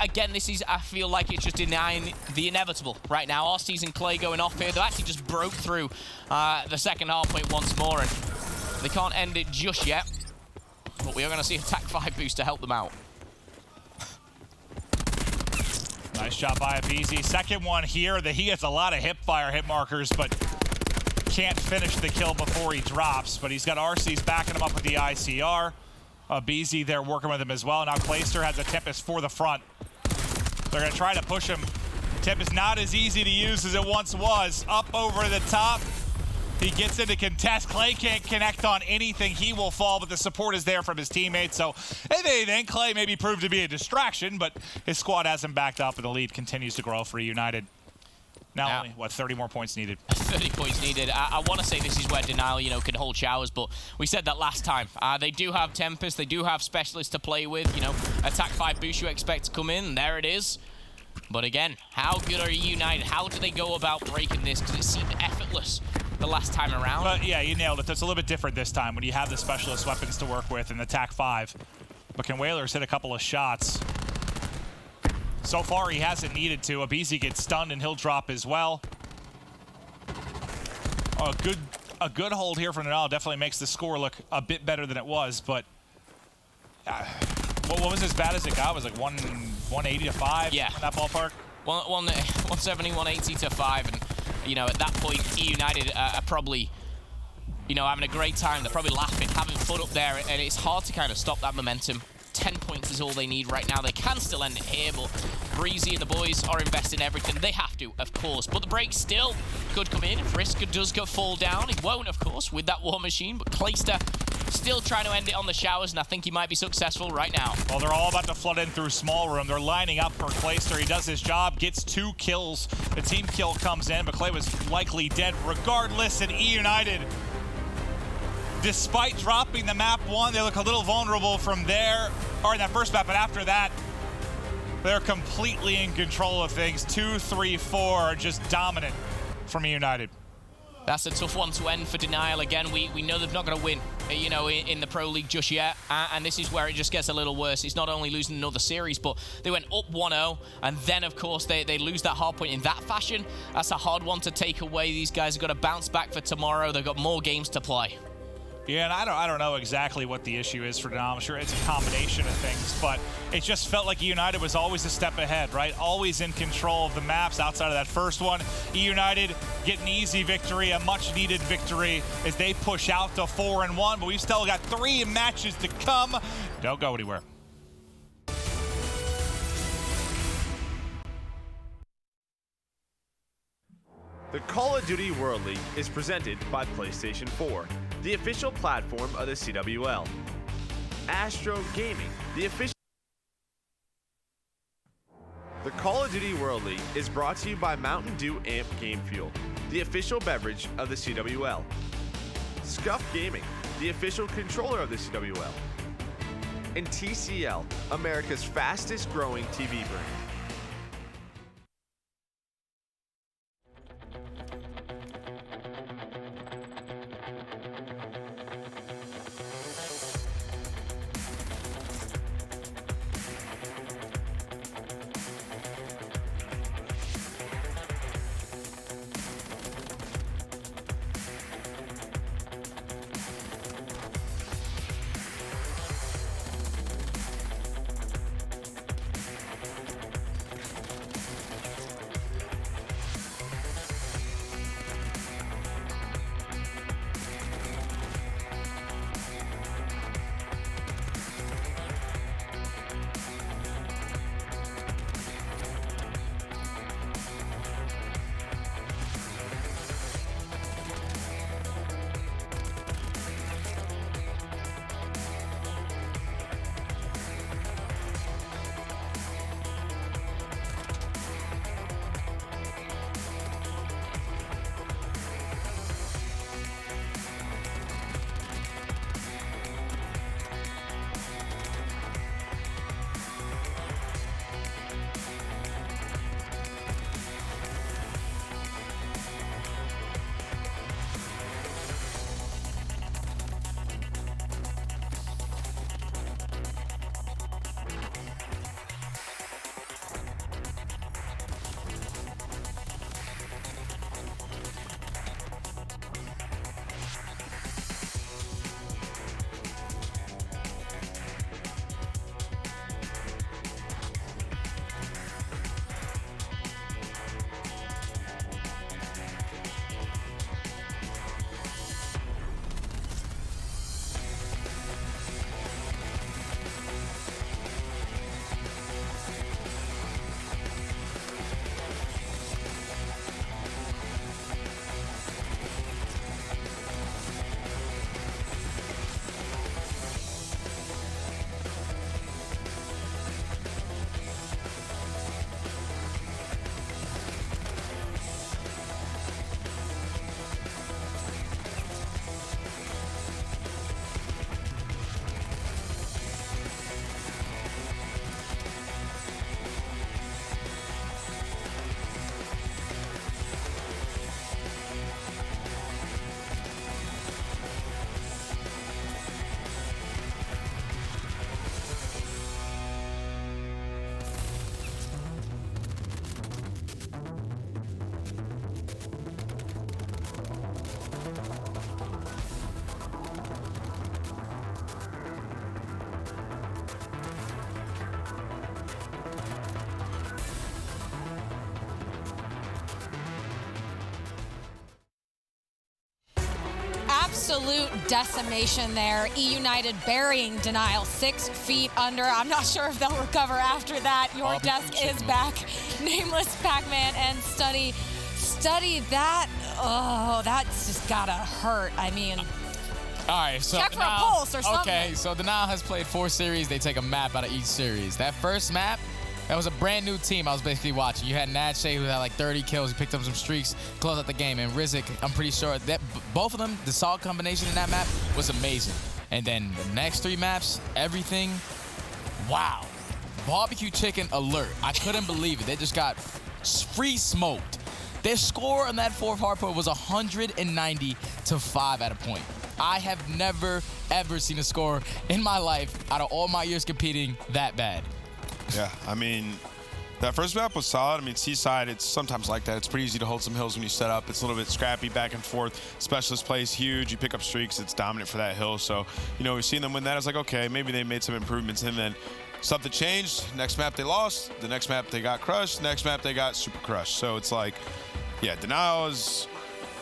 again, this is, I feel like it's just denying the inevitable right now. Arstees and Clay going off here. They actually just broke through the second hard point once more, and they can't end it just yet, but we are going to see a TAC 5 boost to help them out. Nice job by Abizi. Second one here. He gets a lot of hipfire hit markers, but can't finish the kill before he drops. But he's got RCs backing him up with the ICR. Abizi there working with him as well. Now Clayster has a Tempest for the front. They're going to try to push him. Tempest not as easy to use as it once was. Up over the top. He gets into contest. Clay can't connect on anything. He will fall, but the support is there from his teammates. So if anything, Clay maybe proved to be a distraction, but his squad hasn't backed up, and the lead continues to grow for eUnited. Now only, what, 30 more points needed? 30 points needed. I want to say this is where Denial, you know, can hold Showers, but we said that last time. They do have Tempest. They do have Specialists to play with. You know, a TAC 5 boost you expect to come in, and there it is. But again, how good are eUnited? How do they go about breaking this? Because it seemed effortless the last time around. But yeah, you nailed it. It's a little bit different this time when you have the specialist weapons to work with in the TAC 5. But can Whalers hit a couple of shots? So far, he hasn't needed to. Abizi gets stunned, and he'll drop as well. A good hold here from Nadal definitely makes the score look a bit better than it was, but what was as bad as it got? It was like 180 to 5? Yeah. In that ballpark? 170, 180 to 5, and you know, at that point, eUnited are probably, you know, having a great time. They're probably laughing, having fun up there, and it's hard to kind of stop that momentum. 10 points is all they need right now. They can still end it here, but Breezy and the boys are investing everything. They have to, of course, but the break still could come in. If Risk does fall down, it won't, of course, with that War Machine, but Clayster still trying to end it on the Showers, and I think he might be successful right now. Well, they're all about to flood in through small room. They're lining up for Clayster. He does his job, gets 2 kills. The team kill comes in, but Clay was likely dead regardless, and eUnited, despite dropping the map 1, they look a little vulnerable from there, or in that first map, but after that, they're completely in control of things. 2, 3, 4 are just dominant from eUnited. That's a tough one to end for Denial. Again, we know they're not going to win, you know, in the Pro League just yet. And this is where it just gets a little worse. It's not only losing another series, but they went up 1-0. And then, of course, they lose that hard point in that fashion. That's a hard one to take away. These guys have got to bounce back for tomorrow. They've got more games to play. Yeah, and I don't know exactly what the issue is for Dom. I'm sure it's a combination of things, but it just felt like eUnited was always a step ahead, right? Always in control of the maps outside of that first one. eUnited get an easy victory, a much-needed victory as they push out to 4-1, but we've still got 3 matches to come. Don't go anywhere. The Call of Duty World League is presented by PlayStation 4, the official platform of the CWL. Astro Gaming, the official... The Call of Duty World League is brought to you by Mountain Dew Amp Game Fuel, the official beverage of the CWL. Scuff Gaming, the official controller of the CWL. and TCL, America's fastest growing TV brand. Absolute decimation there. eUnited burying Denial 6 feet under. I'm not sure if they'll recover after that. Your desk is back. Nameless, Pac-Man, and Study. Study, that, oh, that's just gotta hurt. I mean, all right, so check for a pulse or something. Okay, so Denial has played 4 series. They take a map out of each series. That first map, that was a brand new team I was basically watching. You had Nadshay, who had like 30 kills. He picked up some streaks, closed out the game. And Rizik, I'm pretty sure that both of them, the solid combination in that map was amazing. And then the next 3 maps, everything, wow. Barbecue chicken alert. I couldn't believe it. They just got free smoked. Their score on that 4th hardpoint was 190-5 at a point. I have never, ever seen a score in my life out of all my years competing that bad. Yeah, I mean, that first map was solid. I mean, Seaside, it's sometimes like that. It's pretty easy to hold some hills when you set up. It's a little bit scrappy back and forth. Specialist plays huge. You pick up streaks. It's dominant for that hill. So, you know, we've seen them win that. It's like, okay, maybe they made some improvements. And then something changed. Next map they lost. The next map they got crushed. Next map they got super crushed. So it's like, yeah, Denial is...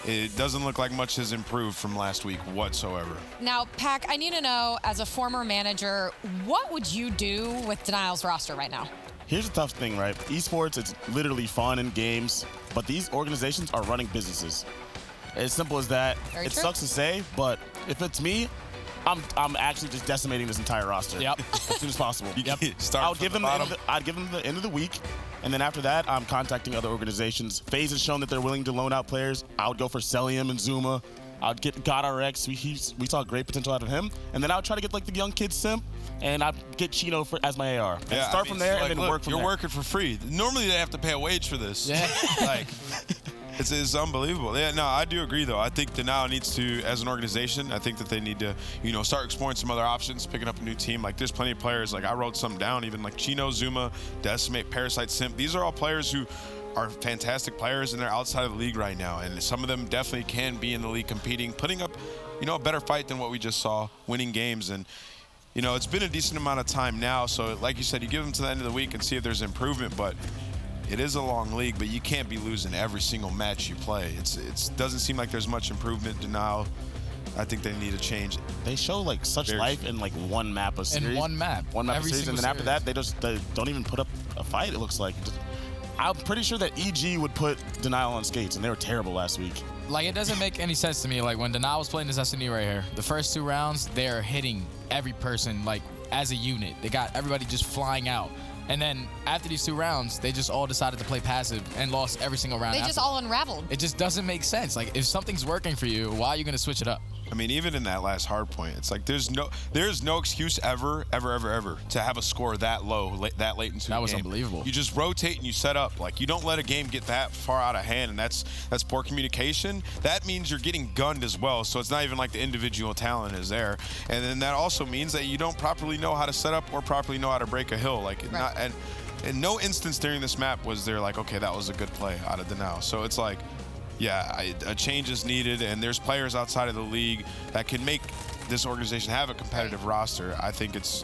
It doesn't look like much has improved from last week whatsoever. Now, Pac, I need to know, as a former manager, what would you do with Denial's roster right now? Here's the tough thing, right? Esports, it's literally fun and games, but these organizations are running businesses. As simple as that. Very it true. sucks to say, but if it's me, I'm actually just decimating this entire roster. Yep. As soon as possible. Yep. I'd give them the end of the week, and then after that, I'm contacting other organizations. FaZe has shown that they're willing to loan out players. I would go for Celium and Zuma. I'd get GodRx. We saw great potential out of him. And then I would try to get like the young kid Simp, and I'd get Chino as my AR. And start from there, and then work from there. You're working for free. Normally they have to pay a wage for this. Yeah. Like, it's unbelievable. Yeah, no, I do agree though. I think Denial needs to, as an organization, I think that they need to, start exploring some other options, picking up a new team. Like, there's plenty of players. Like, I wrote some down, even like Chino, Zuma, Decimate, Parasite, Simp. These are all players who are fantastic players, and they're outside of the league right now. And some of them definitely can be in the league competing, putting up, a better fight than what we just saw, winning games. And it's been a decent amount of time now. So, like you said, you give them to the end of the week and see if there's improvement. But it is a long league, but you can't be losing every single match you play. It doesn't seem like there's much improvement. Denial, I think they need to change. They show like such life in like one map of series. In one map. One map of series, and then after that, they don't even put up a fight, it looks like. I'm pretty sure that EG would put Denial on skates, and they were terrible last week. Like, it doesn't make any sense to me. Like, when Denial was playing this SNE right here, the first 2 rounds, they're hitting every person, like, as a unit. They got everybody just flying out. And then after these 2 rounds, they just all decided to play passive and lost every single round. They just all unraveled. It just doesn't make sense. Like, if something's working for you, why are you going to switch it up? I mean, even in that last hard point, it's like there's no excuse ever to have a score that low, that late into the game. That was unbelievable. You just rotate and you set up. Like, you don't let a game get that far out of hand, and that's poor communication. That means you're getting gunned as well, so it's not even like the individual talent is there. And then that also means that you don't properly know how to set up or properly know how to break a hill. Like, right. In no instance during this map was there like, okay, that was a good play out of Denial. So it's like, yeah, a change is needed, and there's players outside of the league that can make this organization have a competitive roster. I think it's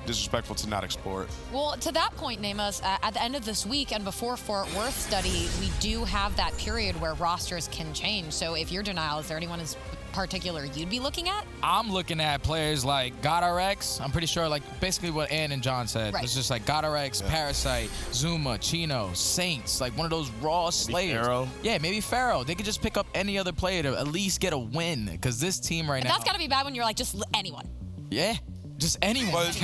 disrespectful to not explore it. Well, to that point, Namus, at the end of this week and before Fort Worth study, we do have that period where rosters can change. So if you're Denial, is there anyone in particular you'd be looking at? I'm looking at players like GodRx. I'm pretty sure, like, basically what Ann and John said. Right. It's just like GodRx, Parasite, Zuma, Chino, Saints, like one of those raw slayers. Pharaoh. Yeah, maybe Pharaoh. They could just pick up any other player to at least get a win, because this team right now. That's got to be bad when you're like, just anyone. Yeah. Just anyone. But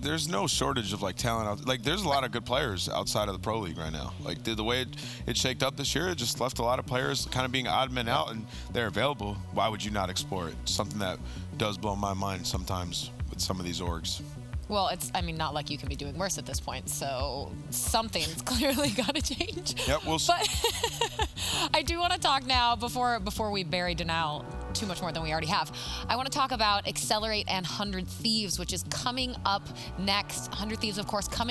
there's no shortage of like talent. Like, there's a lot of good players outside of the Pro League right now. Like, the way it shaked up this year, it just left a lot of players kind of being odd men out, and they're available. Why would you not explore it? Something that does blow my mind sometimes with some of these orgs. Well, not like you can be doing worse at this point, so something's clearly got to change. Yep, we'll see. But I do want to talk now, before we bury Denial too much more than we already have, I want to talk about Accelerate and 100 Thieves, which is coming up next. 100 Thieves, of course, coming